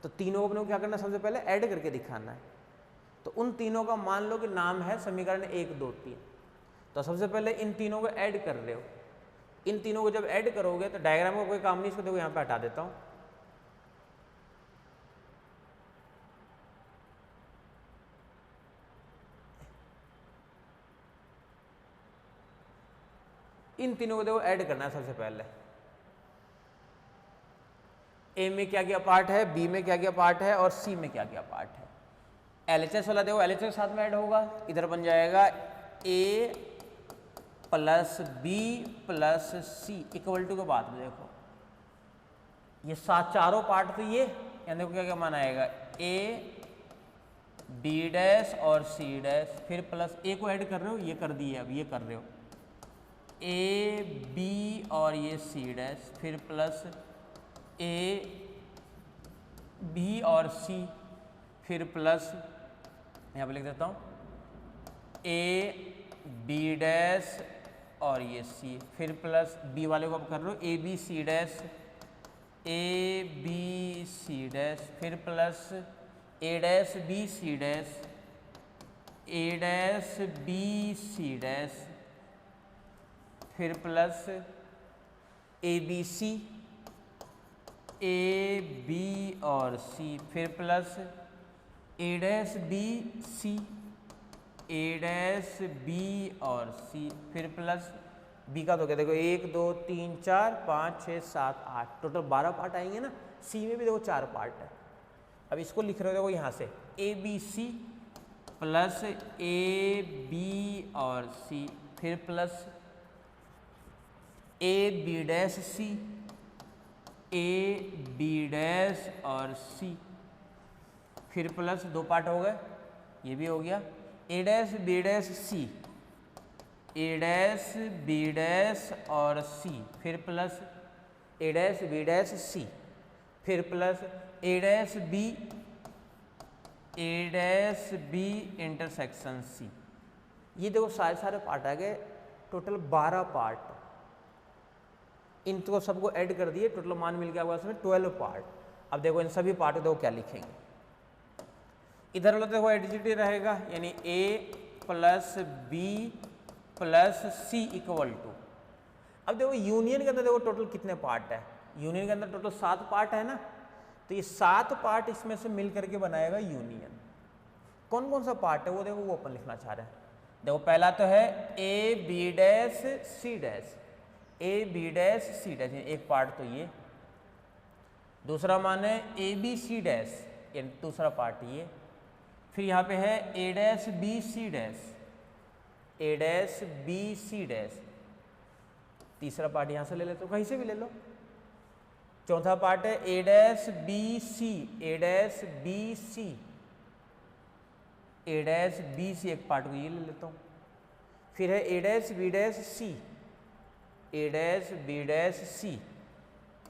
A: तो तीनों को अपने को क्या करना है, सबसे पहले ऐड करके दिखाना है। तो उन तीनों का मान लो कि नाम है समीकरण 1 2 3, तो सबसे पहले इन तीनों को ऐड कर रहे हो, इन तीनों को जब ऐड करोगे तो डायग्राम का कोई काम नहीं, इसको देखो यहाँ पे हटा देता हूँ, इन तीनों को देखो ऐड करना है सबसे पहले। ए में क्या क्या पार्ट है, बी में क्या क्या पार्ट है और सी में क्या क्या पार्ट है। एलएचएस वाला देखो एलएचएस के साथ में ऐड होगा, इधर बन जाएगा A plus B plus C equal to के बाद में देखो ये चारों पार्ट, तो ये यानी देखो क्या क्या मान आएगा, ए बी डैश और सी डैश, फिर प्लस ए को ऐड कर रहे हो, ये कर दिए, अब ये कर रहे हो ए बी और ये सी डैश, फिर प्लस ए बी और सी, फिर प्लस यहाँ पे लिख देता हूँ ए बी डैश और ये सी, फिर प्लस बी वाले को अब कर लो A B C dash, A B C dash, फिर plus A dash B C dash, A dash B C dash, फिर plus A B C, A B और सी, फिर plus A dash B C, A dash B और C, फिर plus B का तो क्या देखो 1 2 3 4 5 6 7 8, टोटल 12 पार्ट आएंगे ना। सी में भी देखो 4 पार्ट है। अब इसको लिख रहे हो देखो यहाँ से A B C plus A B और सी, फिर plus A B dash C, A B dash और सी, फिर प्लस 2 पार्ट हो गए, ये भी हो गया ए dash B dash C, A dash B dash और सी, फिर plus A dash B dash सी, फिर plus A dash B intersection C. ये देखो सारे पार्ट आ गए, टोटल 12 पार्ट, इनको सबको ऐड कर दिए, टोटल मान मिल गया हुआ इसमें 12 पार्ट। अब देखो इन सभी पार्ट देखो क्या लिखेंगे, इधर वाला देखो एडिजिटी रहेगा, यानी A plus B plus C equal to, अब देखो यूनियन के अंदर देखो टोटल कितने पार्ट है, यूनियन के अंदर टोटल 7 पार्ट है ना, तो ये 7 पार्ट इसमें से मिल करके बनाएगा यूनियन। कौन कौन सा पार्ट है वो देखो, वो अपन लिखना चाह रहे हैं। देखो पहला तो है A B dash C dash, A B dash C dash, एक पार्ट तो ये, दूसरा मान है ए बी सी डैश, यानी दूसरा पार्ट ये, फिर यहाँ पे है A dash B C dash, A dash B C dash, तीसरा पार्ट यहाँ से ले लेते हो, कहीं से भी ले लो, चौथा पार्ट है A dash B C, A dash B C, A dash B सी, एक पार्ट को ये ले लेता हूँ, फिर है A dash B dash C, A dash B dash सी,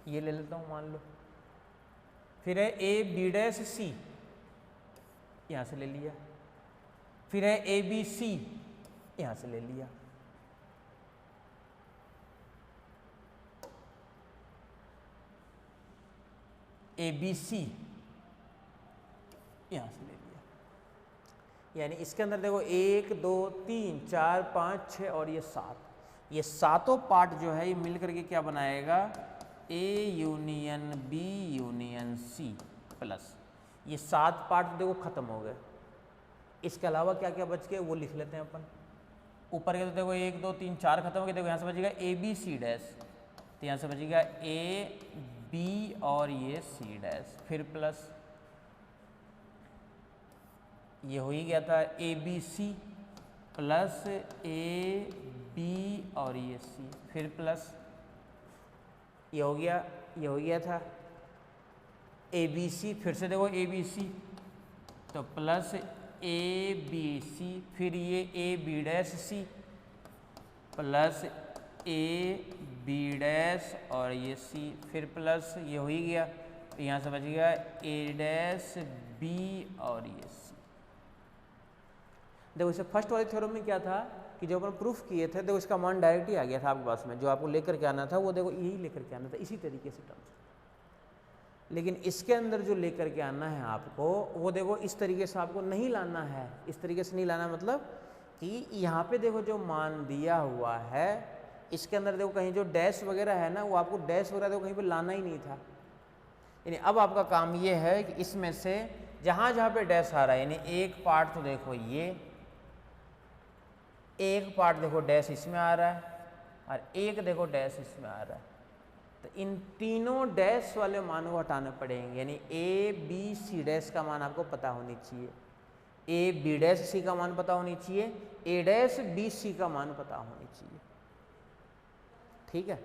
A: ये ले लेता हूँ मान लो, फिर है ए बी डैश सी, यहाँ से ले लिया। फिर है ए बी सी, यहाँ से ले लिया। ए बी सी, यहाँ से ले लिया। यानी इसके अंदर देखो 1 2 3 4 5 6 और ये 7, ये सातों पार्ट जो है ये मिल करके क्या बनाएगा, A union B union C plus ये 7 पार्ट देखो खत्म हो गए। इसके अलावा क्या क्या बच गए वो लिख लेते हैं अपन। ऊपर के तो देखो 1 2 3 4 खत्म हो गए। देखो यहाँ से बचेगा ए बी सी डैश, तो यहाँ से बचेगा ए बी और ये सी डैश, फिर प्लस ये हो ही गया था A B C plus A B और ये सी, फिर प्लस ये हो गया, ये हो गया था ए बी सी, फिर से देखो ए बी सी तो प्लस ए बी सी, फिर ये A B dash C plus A B dash और ये सी, फिर प्लस ये हो ही गया, तो यहाँ से बच गया ए डैश बी और ये सी। देखो इसे फर्स्ट वाले थ्योरम में क्या था कि जो अपन प्रूफ किए थे, देखो इसका मान डायरेक्ट ही आ गया था आपके पास में, जो आपको लेकर के आना था वो देखो यही लेकर के आना था इसी तरीके से टर्म्स। लेकिन इसके अंदर जो लेकर के आना है आपको वो देखो इस तरीके से आपको नहीं लाना है, इस तरीके से नहीं लाना, मतलब कि यहाँ पे देखो जो मान दिया हुआ है इसके अंदर देखो कहीं जो डैश वगैरह है ना, वो आपको डैश वगैरह देखो कहीं पे लाना ही नहीं था। यानी अब आपका काम ये है कि इसमें से जहाँ जहाँ पे डैश आ रहा है, यानी एक पार्ट तो देखो ये, एक पार्ट देखो डैश इसमें आ रहा है और एक देखो डैश इसमें आ रहा है, तो इन तीनों डैश वाले मानों को हटाने पड़ेंगे। यानी ए बी सी डैश का मान आपको पता होनी चाहिए, ए बी डैश सी का मान पता होनी चाहिए, ए डैश बी सी का मान पता होनी चाहिए। ठीक है,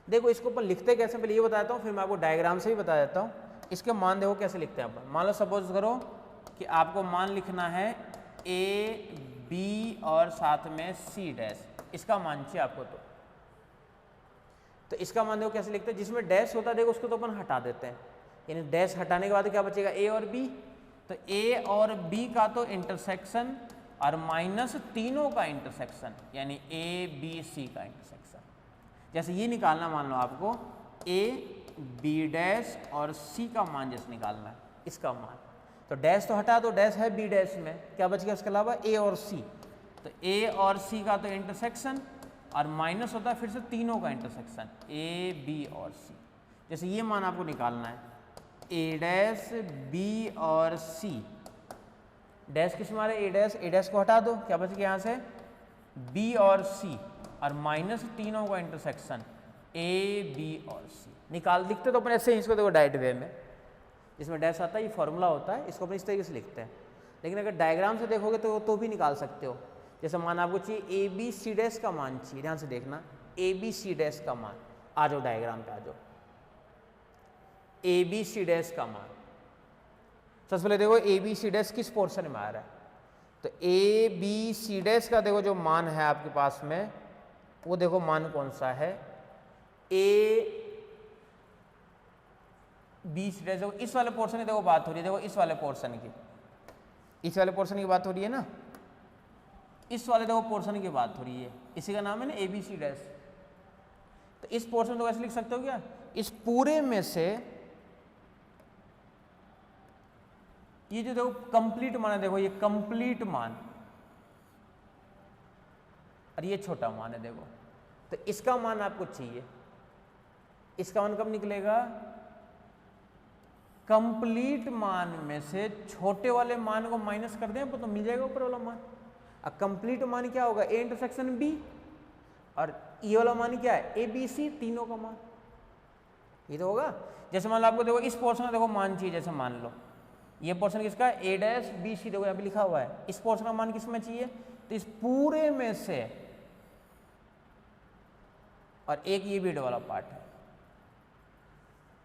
A: देखो इसको अपन लिखते कैसे पहले ये बताता हूँ, फिर मैं आपको डायग्राम से भी बता देता हूँ। इसके मान देखो कैसे लिखते हैं अपन। मान लो सपोज करो कि आपको मान लिखना है ए बी और साथ में सी डैश, इसका मान चाहिए आपको। तो इसका मान देखो कैसे लिखते हैं, जिसमें डैश होता है देखो उसको तो अपन हटा देते हैं, यानी डैश हटाने के बाद क्या बचेगा ए और बी, तो ए और बी का तो इंटरसेक्शन और माइनस तीनों का इंटरसेक्शन, यानी ए बी सी का इंटरसेक्शन। जैसे ये निकालना, मान लो आपको ए बी डैश और सी का मान जैसे निकालना है, इसका मान, तो डैश तो हटा दो, डैश है बी डैश में, क्या बच गया उसके अलावा ए और सी, तो ए और सी का तो इंटरसेक्शन और माइनस होता है फिर से तीनों का इंटरसेक्शन ए बी और सी। जैसे ये मान आपको निकालना है ए डैश बी और सी, डैश किस मारे ए डैश को हटा दो, क्या बच गया यहाँ से बी और सी और माइनस तीनों का इंटरसेक्शन ए बी और सी निकाल। लिखते तो अपने ऐसे ही इसको देखो डायरेक्ट वे में, जिसमें डैश आता है ये फॉर्मूला होता है, इसको अपने इस तरीके से लिखते हैं। लेकिन अगर डायग्राम से देखोगे तो भी निकाल सकते हो। जैसे मान आपको चाहिए ए बी सी डैश का मान चाहिए, ध्यान से देखना ए बी सी डैश का मान, आ जाओ डायग्राम पे आ जाओ, ए बी सी डैश का मान। सबसे पहले देखो ए बी सी डैश किस पोर्शन में आ रहा है, तो ए बी सी डैश का देखो जो मान है आपके पास में वो देखो मान कौन सा है, ए बी सी डैश, देखो इस वाले पोर्शन की देखो बात हो रही है, देखो इस वाले पोर्शन की, इस वाले पोर्शन की बात हो रही है ना, इस वाले देखो पोर्शन की बात हो रही है, इसी का नाम है ना ए बी सी डैश। तो इस पोर्शन को ऐसे लिख सकते हो क्या, इस पूरे में से ये जो देखो कंप्लीट मान है, देखो ये कंप्लीट मान और ये छोटा मान है देखो, तो इसका मान आपको चाहिए। इसका मान कब निकलेगा, कंप्लीट मान में से छोटे वाले मान को माइनस कर दें तो मिल जाएगा ऊपर वाला मान। अब कंप्लीट मान क्या होगा, ए इंटरसेक्शन बी, और ये वाला मान क्या है ए बी सी, तीनों का मान ये तो होगा। जैसे मान लो आपको देखो इस पोर्शन में देखो मान चाहिए, जैसे मान लो ये पोर्शन किसका है ए डैश बी सी, देखो यहाँ पे लिखा हुआ है, इस पोर्शन का मान किसमें चाहिए, तो इस पूरे में से, और एक ये बीड वाला पार्ट है,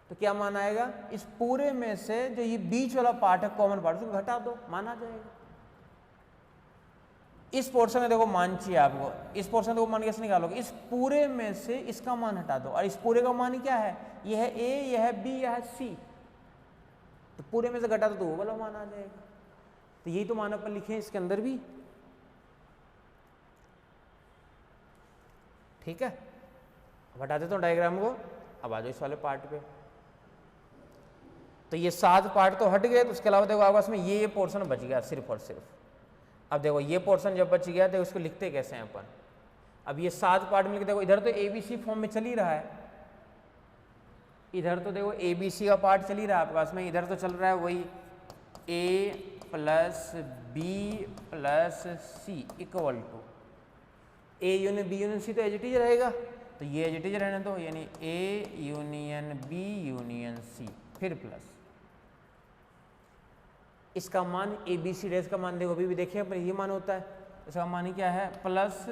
A: तो क्या मान आएगा, इस पूरे में से जो ये बीच वाला पार्ट है कॉमन पार्ट उसको घटा दो, मान आ जाएगा। इस पोर्शन में देखो मान चाहिए आपको, इस पोर्शन में देखो मान कैसे निकालोगे, इस पूरे में से इसका मान हटा दो, और इस पूरे का मान क्या है, यह है ए, यह है बी, यह है सी, तो पूरे में से घटा तो वो वाला मान आ जाएगा। तो यही तो मान अपन लिखे हैं इसके अंदर भी, ठीक है। अब हटा देता हूँ डायग्राम को, अब आ जाओ इस वाले पार्ट पे। तो ये 7 पार्ट तो हट गए, तो उसके अलावा देखो आपस में ये पोर्शन बच गया सिर्फ और सिर्फ। अब देखो ये पोर्शन जब बच गया तो उसको लिखते कैसे हैं अपन। अब ये 7 पार्ट मिलकर देखो इधर तो ABC फॉर्म में चल ही रहा है, इधर तो देखो ABC का पार्ट चल ही रहा है आपके पास में, इधर तो चल रहा है वही A plus B plus C equal to A union B union C, तो एज इट इज रहेगा। तो ये एज इट इज रहने दो, यानी A union B union C फिर प्लस इसका मान ABC डैश का मान देखो अभी भी देखिए पर ये मान होता है, इसका मान क्या है plus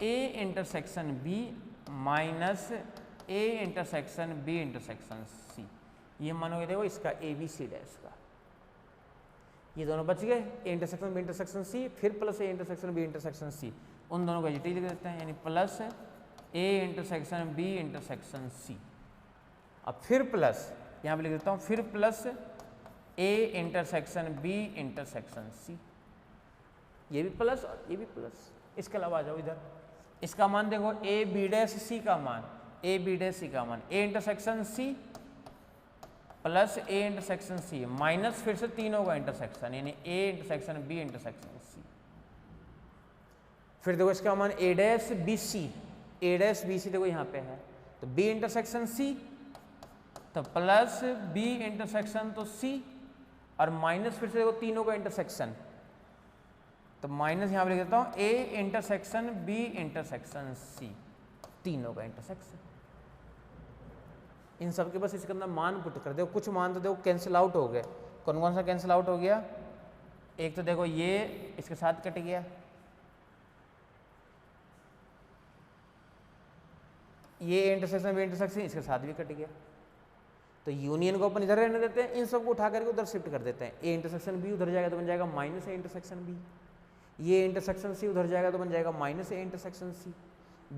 A: A intersection B minus A intersection B intersection C, ये मानोगे देखो इसका ABC डैश का। ये दोनों बच गए, A intersection B intersection C फिर plus A intersection B intersection C, उन दोनों को एज इट इज लिख देते हैं, यानी plus A intersection B intersection C। अब फिर प्लस यहाँ पे लिख देता हूँ, फिर plus A intersection B intersection C, ये भी प्लस और ये भी प्लस। इसके अलावा आ जाओ इधर, इसका मान देखो A B डैश C का मान, A B डैश C का मान A intersection C plus A intersection C minus फिर से तीनों का इंटरसेक्शन, यानी A intersection B intersection C। फिर देखो इसका मान A dash B C, A dash B C देखो यहाँ पे है, तो B इंटरसेक्शन C तो प्लस B इंटरसेक्शन तो C और माइनस फिर से देखो तीनों का इंटरसेक्शन, तो माइनस यहाँ पे लिख देता हूँ A intersection B intersection C, तीनों का इंटरसेक्शन। इन सब के बस इसके अंदर मान पुट कर दो, कुछ मान तो देखो कैंसिल आउट हो गए। कौन कौन सा कैंसिल आउट हो गया, एक तो देखो ये इसके साथ कट गया, ये इंटरसेक्शन B इंटरसेक्शन इसके साथ भी कट गया, तो यूनियन को अपन इधर रहने देते हैं, इन सबको उठा करके उधर शिफ्ट कर देते हैं। A इंटरसेक्शन B उधर जाएगा तो बन जाएगा माइनस A इंटरसेक्शन B, ये इंटरसेक्शन C उधर जाएगा तो बन जाएगा minus A intersection C,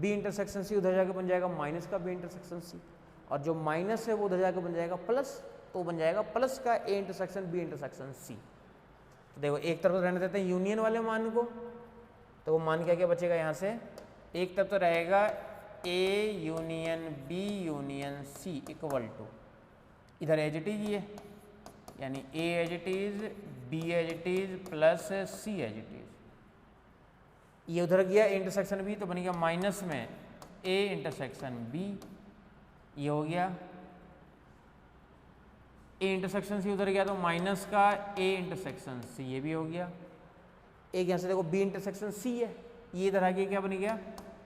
A: B intersection C उधर जाकर बन जाएगा माइनस का B इंटरसेक्शन C, और जो माइनस है वो उधर जाकर बन जाएगा प्लस, तो बन जाएगा प्लस का A intersection B intersection C। तो देखो एक तरफ तो रहने देते हैं यूनियन वाले मान को, तो वो मान क्या क्या बचेगा यहाँ से, एक तरफ तो रहेगा A union B union C equal to इधर एज इट इज ये, यानी A as it is B as it is plus C as it is, ये उधर गया A इंटरसेक्शन B तो बन गया माइनस में A इंटरसेक्शन B, ये हो गया A इंटरसेक्शन C उधर गया तो माइनस का A इंटरसेक्शन C, ये भी हो गया। एक यहाँ से देखो B इंटरसेक्शन C है, ये इधर आगे क्या बन गया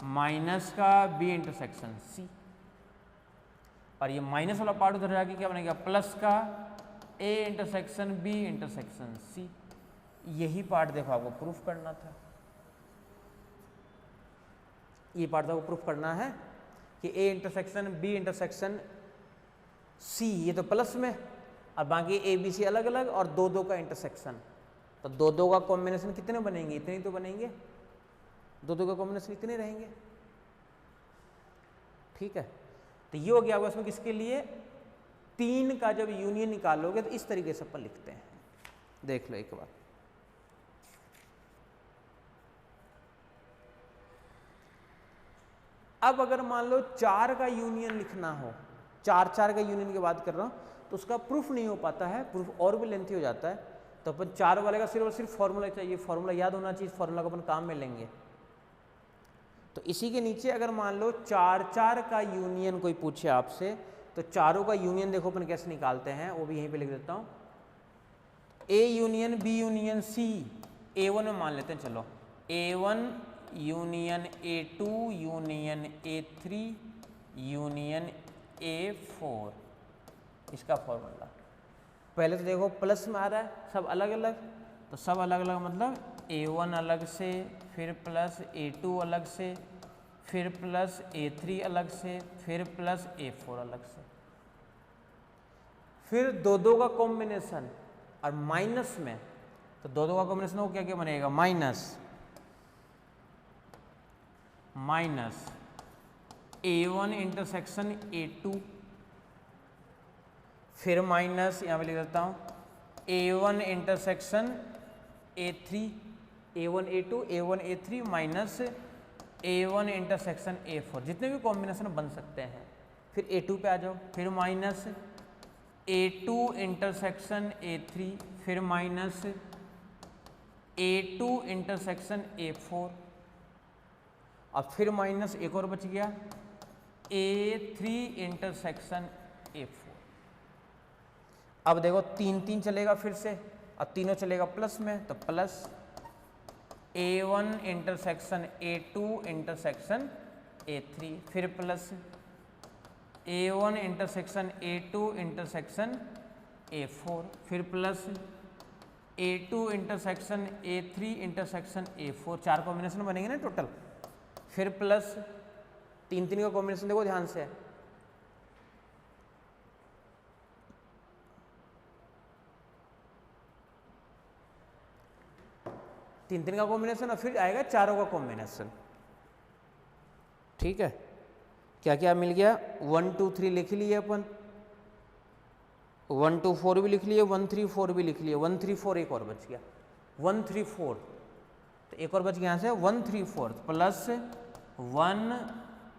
A: माइनस का B इंटरसेक्शन C, और ये माइनस वाला पार्ट उधर जाके क्या बनेगा प्लस का A intersection B intersection C। यही पार्ट देखो आपको प्रूफ करना था, ये पार्ट आपको प्रूफ करना है कि A intersection B intersection C ये तो प्लस में, और बाकी A B C अलग अलग और दो दो का इंटरसेक्शन, तो दो दो का कॉम्बिनेशन कितने बनेंगे, इतने ही तो बनेंगे, दो दो का कॉम्बिनेशन इतने रहेंगे, ठीक है। तो ये हो गया आपका इसमें किसके लिए, 3 का जब यूनियन निकालोगे तो इस तरीके से अपन लिखते हैं, देख लो एक बार। अब अगर मान लो 4 का यूनियन लिखना हो, 4 का यूनियन की बात कर रहा हूं, तो उसका प्रूफ नहीं हो पाता है, प्रूफ और भी लेंथी हो जाता है, तो अपन 4 वाले का सिर्फ और सिर्फ फॉर्मूला चाहिए, फॉर्मूला याद होना चाहिए, फॉर्मूला को अपन काम में लेंगे। तो इसी के नीचे अगर मान लो 4 का यूनियन कोई पूछे आपसे, तो चारों का यूनियन देखो अपन कैसे निकालते हैं, वो भी यहीं पे लिख देता हूं। A union B union C, A1 में मान लेते हैं, चलो A1 union A2 union A3 union A4, इसका फॉर्मूला पहले तो देखो प्लस में आ रहा है, सब अलग अलग, तो सब अलग अलग मतलब A1 अलग से, फिर प्लस A2 अलग से, फिर प्लस A3 अलग से, फिर प्लस A4 अलग से, फिर दो दो का कॉम्बिनेशन, और माइनस में तो दो दो का कॉम्बिनेशन हो क्या क्या बनेगा माइनस A1 इंटरसेक्शन A2, फिर माइनस यहाँ पे लिख देता हूँ A1 intersection A3, A1 A2 A1 A3 minus A1 intersection A4, जितने भी कॉम्बिनेशन बन सकते हैं। फिर A2 पे आ जाओ, फिर माइनस A2 इंटरसेक्शन A3, फिर माइनस A2 इंटरसेक्शन A4, और फिर माइनस एक और बच गया A3 इंटरसेक्शन A4। अब देखो 3 3 चलेगा फिर से, अब तीनों चलेगा प्लस में, तो plus A1 intersection A2 intersection A3, फिर plus A1 intersection A2 intersection A4, फिर plus A2 intersection A3 intersection A4, 4 combination बनेंगे ना टोटल। फिर प्लस 3 3 का कॉम्बिनेशन देखो ध्यान से, तीन तीन का कॉम्बिनेशन और फिर आएगा चारों का कॉम्बिनेशन। ठीक है, क्या क्या मिल गया, 1 2 3 लिख लिए अपन, 1 2 4 भी लिख लिए, 1 3 4 भी लिख लिए, 1 3 4 एक और बच गया 1 3 4, तो एक और बच गया यहाँ से 1 3 4 प्लस 1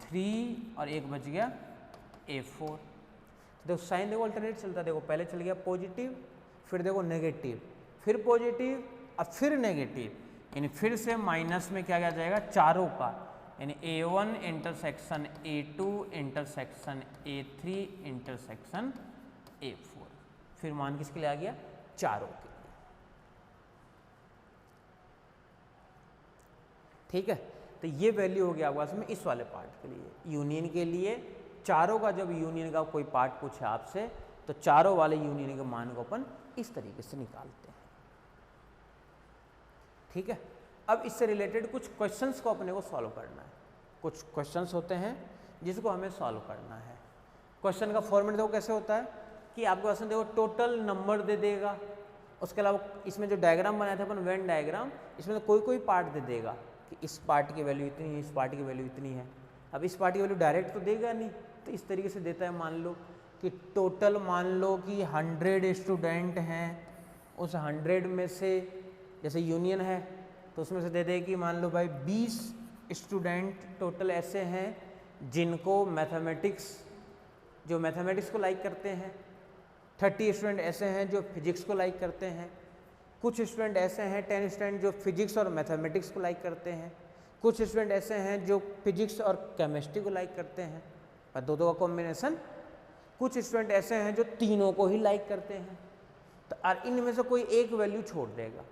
A: 3 और एक बच गया A4। देखो साइन देखो अल्टरनेट चलता है, देखो पहले चल गया पॉजिटिव, फिर देखो नेगेटिव, फिर पॉजिटिव और फिर नेगेटिव, यानी फिर से माइनस में क्या क्या जाएगा, चारों का, यानी A1 intersection A2 intersection A3 intersection A4, फिर मान किसके लिए आ गया, चारों के लिए। ठीक है, तो ये वैल्यू हो गया आपके पास में इस वाले पार्ट के लिए। यूनियन के लिए चारों का जब यूनियन का कोई पार्ट पूछे आपसे, तो चारों वाले यूनियन के मान को अपन इस तरीके से निकालते हैं। ठीक है, अब इससे रिलेटेड कुछ क्वेश्चंस को अपने को सॉल्व करना है। कुछ क्वेश्चंस होते हैं जिसको हमें सॉल्व करना है। क्वेश्चन का फॉर्मेट देखो कैसे होता है कि आपके पास देखो टोटल नंबर दे देगा, उसके अलावा इसमें जो डायग्राम बनाया था अपन वेन डायग्राम, इसमें तो कोई पार्ट दे देगा कि इस पार्ट की वैल्यू इतनी है, इस पार्ट की वैल्यू इतनी है। अब इस पार्ट की वैल्यू डायरेक्ट तो देगा नहीं, तो इस तरीके से देता है। मान लो कि टोटल मान लो कि 100 स्टूडेंट हैं, उस 100 में से जैसे यूनियन है तो उसमें से दे दे कि मान लो भाई 20 स्टूडेंट टोटल ऐसे हैं जिनको मैथमेटिक्स को लाइक करते हैं, 30 स्टूडेंट ऐसे हैं जो फिजिक्स को लाइक करते हैं, कुछ स्टूडेंट ऐसे हैं 10 स्टूडेंट जो फिजिक्स और मैथमेटिक्स को लाइक करते हैं, कुछ स्टूडेंट ऐसे हैं जो फिजिक्स और केमिस्ट्री को लाइक करते हैं, और दो का कॉम्बिनेशन, कुछ स्टूडेंट ऐसे हैं जो तीनों को ही लाइक करते हैं। तो और इनमें से कोई एक वैल्यू छोड़ देगा,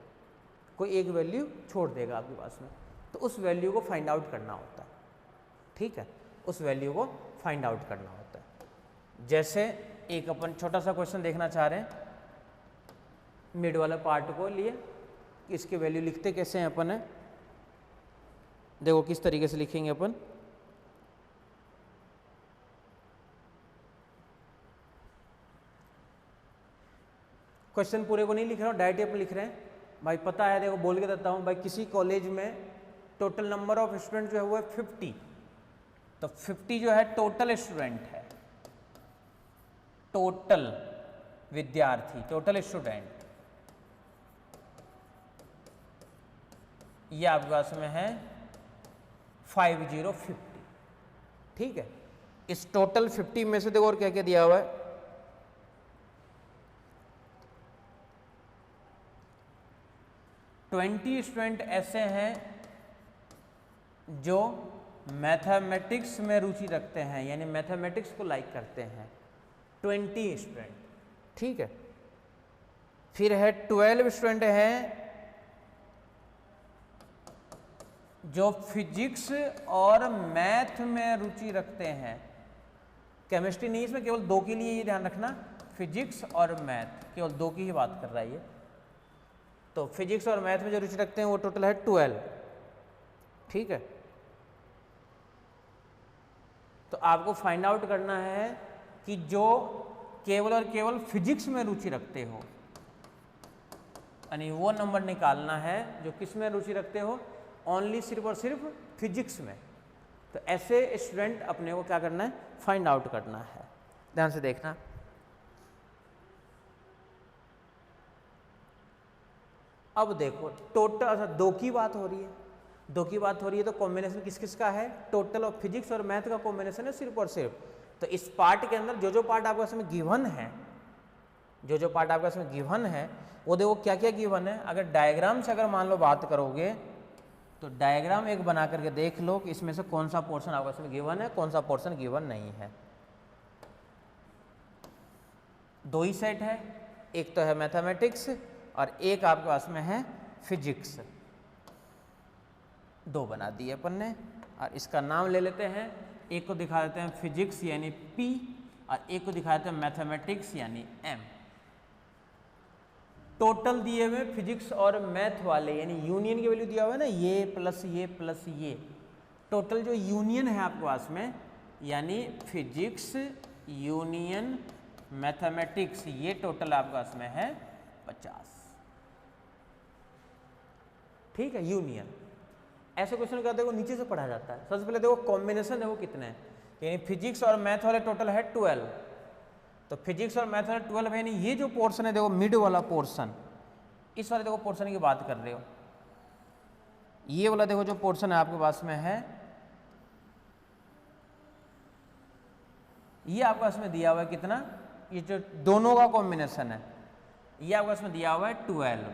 A: कोई एक वैल्यू छोड़ देगा आपके पास में, तो उस वैल्यू को फाइंड आउट करना होता है। ठीक है, उस वैल्यू को फाइंड आउट करना होता है। जैसे एक अपन छोटा सा क्वेश्चन देखना चाह रहे हैं, मिड वाला पार्ट को लिए, इसके वैल्यू लिखते कैसे हैं अपन है, देखो किस तरीके से लिखेंगे अपन। क्वेश्चन पूरे को नहीं लिख रहा हूँ, डायरेक्ट अपन लिख रहे हैं भाई। पता है, देखो बोल के देता हूँ भाई, किसी कॉलेज में टोटल नंबर ऑफ स्टूडेंट जो है वो है 50, तो 50 जो है टोटल स्टूडेंट है, टोटल विद्यार्थी, टोटल स्टूडेंट, ये आपके पास में है 5050। ठीक है, इस टोटल 50 में से देखो और क्या क्या दिया हुआ है, 20 स्टूडेंट ऐसे हैं जो मैथमेटिक्स में रुचि रखते हैं, यानी मैथमेटिक्स को लाइक करते हैं, 20 स्टूडेंट। ठीक है, फिर है 12 स्टूडेंट हैं जो फिजिक्स और मैथ में रुचि रखते हैं, केमिस्ट्री नहीं, इसमें केवल 2 के लिए ये ध्यान रखना, फिजिक्स और मैथ, केवल 2 की ही बात कर रहा है ये। तो फिजिक्स और मैथ में जो रुचि रखते हैं वो टोटल है 12। ठीक है, तो आपको फाइंड आउट करना है कि जो केवल और केवल फिजिक्स में रुचि रखते हो, यानी वो नंबर निकालना है जो किस में रुचि रखते हो, ओनली सिर्फ और सिर्फ फिजिक्स में। तो ऐसे स्टूडेंट अपने को क्या करना है, फाइंड आउट करना है। ध्यान से देखना, अब देखो टोटल, अच्छा दो की बात हो रही है, दो की बात हो रही है तो कॉम्बिनेशन किस किस का है, टोटल ऑफ फिजिक्स और मैथ का कॉम्बिनेशन है सिर्फ और सिर्फ। तो इस पार्ट के अंदर जो जो पार्ट आपको इसमें गिवन है, जो जो पार्ट आपका इसमें गिवन है वो देखो क्या क्या गिवन है। अगर डायग्राम से अगर मान लो बात करोगे तो डायग्राम एक बना करके देख लो कि इसमें से कौन सा पोर्शन आपका इसमें गिवन है, कौन सा पोर्शन गिवन नहीं है। दो ही सेट है, एक तो है मैथमेटिक्स और एक आपके पास में है फिजिक्स। दो बना दिए अपन ने और इसका नाम ले लेते हैं, एक को दिखा देते हैं फिजिक्स यानी P और एक को दिखा देते हैं मैथमेटिक्स यानी M। टोटल दिए हुए फिजिक्स और मैथ वाले यानी यूनियन की वैल्यू दिया हुआ है ना, ये प्लस ये, टोटल जो यूनियन है आपके पास में यानी फिजिक्स यूनियन मैथमेटिक्स, ये टोटल आपके पास में है 50। ठीक है, यूनियन। ऐसे क्वेश्चन क्या देखो नीचे से पढ़ा जाता है। सबसे पहले देखो कॉम्बिनेशन है वो कितने हैं, यानी फिजिक्स और मैथ वाले टोटल है 12। तो फिजिक्स और मैथ वाले 12 है, यानी ये जो पोर्शन है देखो मिड वाला पोर्शन, इस वाले देखो पोर्शन की बात कर रहे हो, ये वाला देखो जो पोर्शन है आपके पास में है, ये आपके पास में दिया हुआ है कितना, ये जो दोनों का कॉम्बिनेशन है ये आपके पास में दिया हुआ है 12,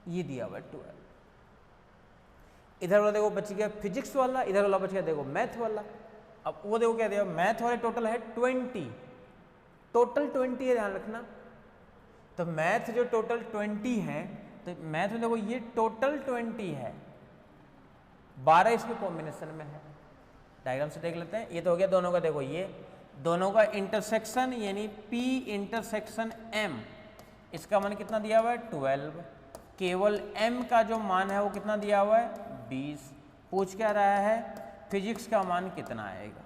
A: ये दिया हुआ है 12। इधर वाला देखो बच गया फिजिक्स वाला, इधर वाला बच गया देखो मैथ वाला। अब वो देखो क्या दिया, मैथ वाले टोटल है 20, टोटल 20 है, ध्यान रखना। तो मैथ जो टोटल 20 है, तो मैथ में देखो ये टोटल 20 है, 12 इसके कॉम्बिनेशन में है। डायग्राम से देख लेते हैं, ये तो हो गया दोनों का, देखो ये दोनों का इंटरसेक्शन यानी P इंटरसेक्शन M, इसका मान कितना दिया हुआ है 12। केवल M का जो मान है वो कितना दिया हुआ है 20। पूछ क्या रहा है, फिजिक्स का मान कितना आएगा,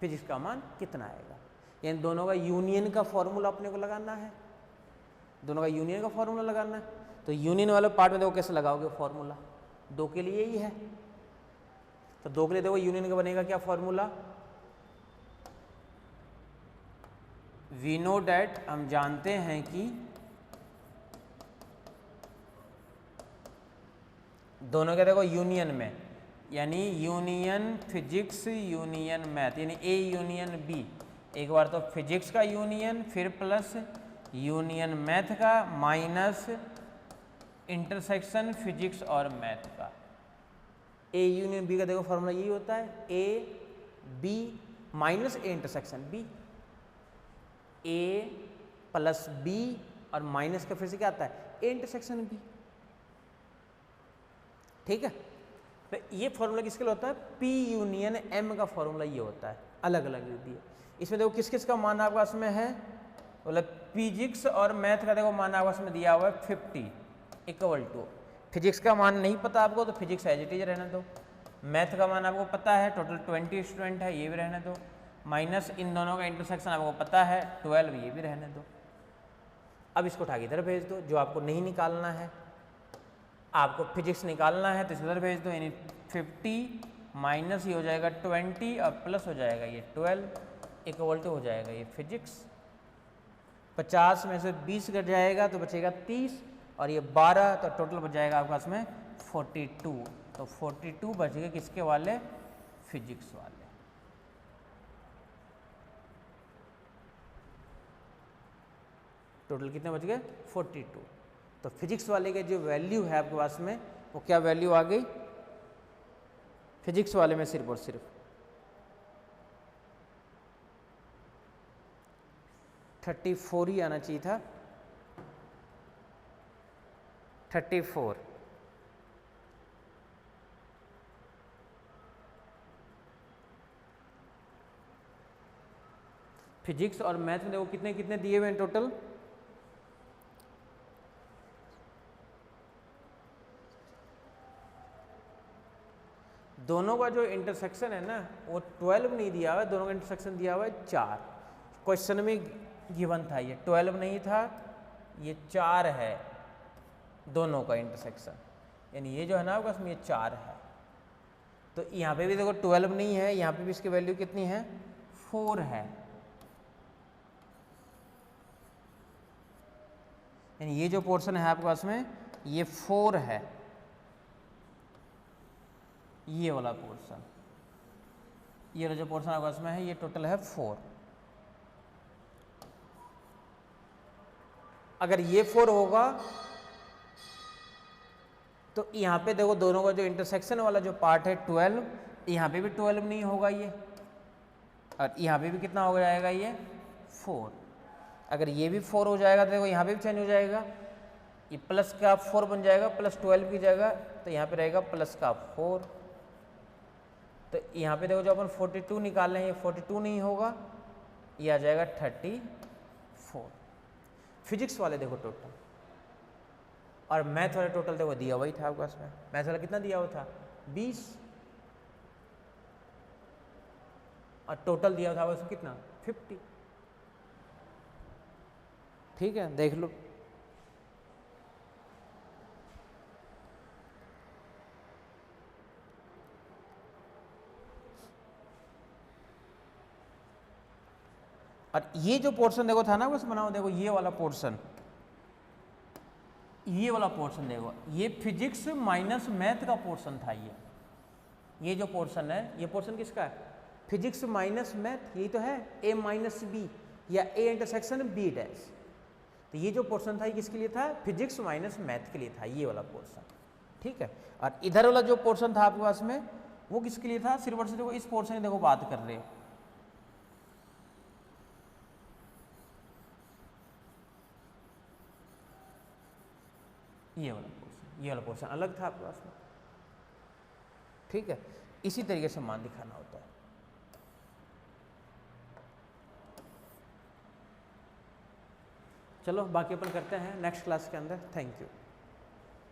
A: फिजिक्स का मान कितना आएगा। यानी दोनों का यूनियन का फॉर्मूला अपने को लगाना है, दोनों का यूनियन का फॉर्मूला लगाना है। तो यूनियन वाले पार्ट में देखो कैसे लगाओगे फॉर्मूला, दो के लिए ही है। तो दो के लिए देखो यूनियन का बनेगा क्या फॉर्मूला, वी नो डैट, हम जानते हैं कि दोनों के देखो यूनियन में, यानी यूनियन फिजिक्स यूनियन मैथ, यानी ए यूनियन बी, एक बार तो फिजिक्स का यूनियन फिर प्लस यूनियन मैथ का माइनस इंटरसेक्शन फिजिक्स और मैथ का। ए यूनियन बी का देखो फॉर्मूला यही होता है, A B minus A intersection B, A plus B और माइनस का फिर से क्या आता है ए इंटरसेक्शन बी। ठीक है, तो ये फॉर्मूला किसके लिए होता है, P यूनियन M का फॉर्मूला ये होता है, अलग अलग दिए। इसमें देखो किस किस का मान आपके पास में है, मतलब फिजिक्स और मैथ का देखो मान आपके पास में दिया हुआ है 50 इक्वल टू, फिजिक्स का मान नहीं पता आपको तो फिजिक्स एज इट इज रहने दो, मैथ का मान आपको पता है टोटल 20 स्टूडेंट है ये भी रहने दो, माइनस इन दोनों का इंटरसेक्शन आपको पता है 12 ये भी रहने दो। अब इसको उठा के इधर भेज दो, जो आपको नहीं निकालना है, आपको फिजिक्स निकालना है तो इधर भेज दो, यानी 50 माइनस ये हो जाएगा 20 और प्लस हो जाएगा ये 12 इक्वल टू हो जाएगा ये फिजिक्स। 50 में से 20 कट जाएगा तो बचेगा 30 और ये 12, तो टोटल बच जाएगा आपके पास में 42। तो 42 बच गए किसके वाले, फिजिक्स वाले। टोटल कितने बच गए 42। तो फिजिक्स वाले के जो वैल्यू है आपके पास में वो क्या वैल्यू आ गई, फिजिक्स वाले में सिर्फ और सिर्फ 34 ही आना चाहिए था, 34। फिजिक्स और मैथ में देखो कितने कितने दिए हुए हैं टोटल, दोनों का जो इंटरसेक्शन है ना वो 12 नहीं दिया हुआ है, दोनों का इंटरसेक्शन दिया हुआ है 4। क्वेश्चन में गिवन था ये 12 नहीं था, ये 4 है दोनों का इंटरसेक्शन, यानी ये जो है ना आपका इसमें ये 4 है। तो यहाँ पे भी देखो 12 नहीं है, यहाँ पे भी इसकी वैल्यू कितनी है 4 है, यानी ये जो पोर्शन है आपके पास में ये 4 है, ये वाला पोर्शन, ये वाला जो पोर्शन आपके पास में है ये टोटल है 4। अगर ये 4 होगा तो यहाँ पे देखो दोनों का जो इंटरसेक्शन वाला जो पार्ट है 12, यहाँ पे भी 12 नहीं होगा ये, और यहाँ पे भी कितना हो जाएगा ये 4। अगर ये भी 4 हो जाएगा तो देखो यहाँ पे भी चेंज हो जाएगा, ये प्लस का 4 बन जाएगा, प्लस 12 की जगह तो यहाँ पे रहेगा प्लस का 4। तो यहाँ पे देखो जो अपन 42 निकाल रहे हैं ये 42 नहीं होगा, ये आ जाएगा 34। फिजिक्स वाले देखो टोटल, और मैथ वाले टोटल देखो दिया वही था आपके पास में। मैथ वाला कितना दिया हुआ था 20, और टोटल दिया था उसमें कितना 50। ठीक है, देख लो। और ये जो पोर्शन देखो था ना बस बनाओ, देखो ये वाला पोर्शन, ये वाला पोर्शन देखो, ये फिजिक्स माइनस मैथ का पोर्शन था। ये जो पोर्शन है ये पोर्शन किसका है, फिजिक्स माइनस मैथ, यही तो है ए माइनस बी या ए इंटरसेक्शन बी डैश। तो ये जो पोर्शन था ये किसके लिए था, फिजिक्स माइनस मैथ के लिए था, ये वाला पोर्शन। ठीक है, और इधर वाला जो पोर्शन था आपके पास में वो किसके लिए था, सिर्फ और सिर्फ देखो इस पोर्शन की देखो बात कर रहे हो, ये वाला पोर्शन अलग था आपके पास में। ठीक है, इसी तरीके से मान दिखाना होता है। चलो बाकी अपन करते हैं नेक्स्ट क्लास के अंदर। Thank you.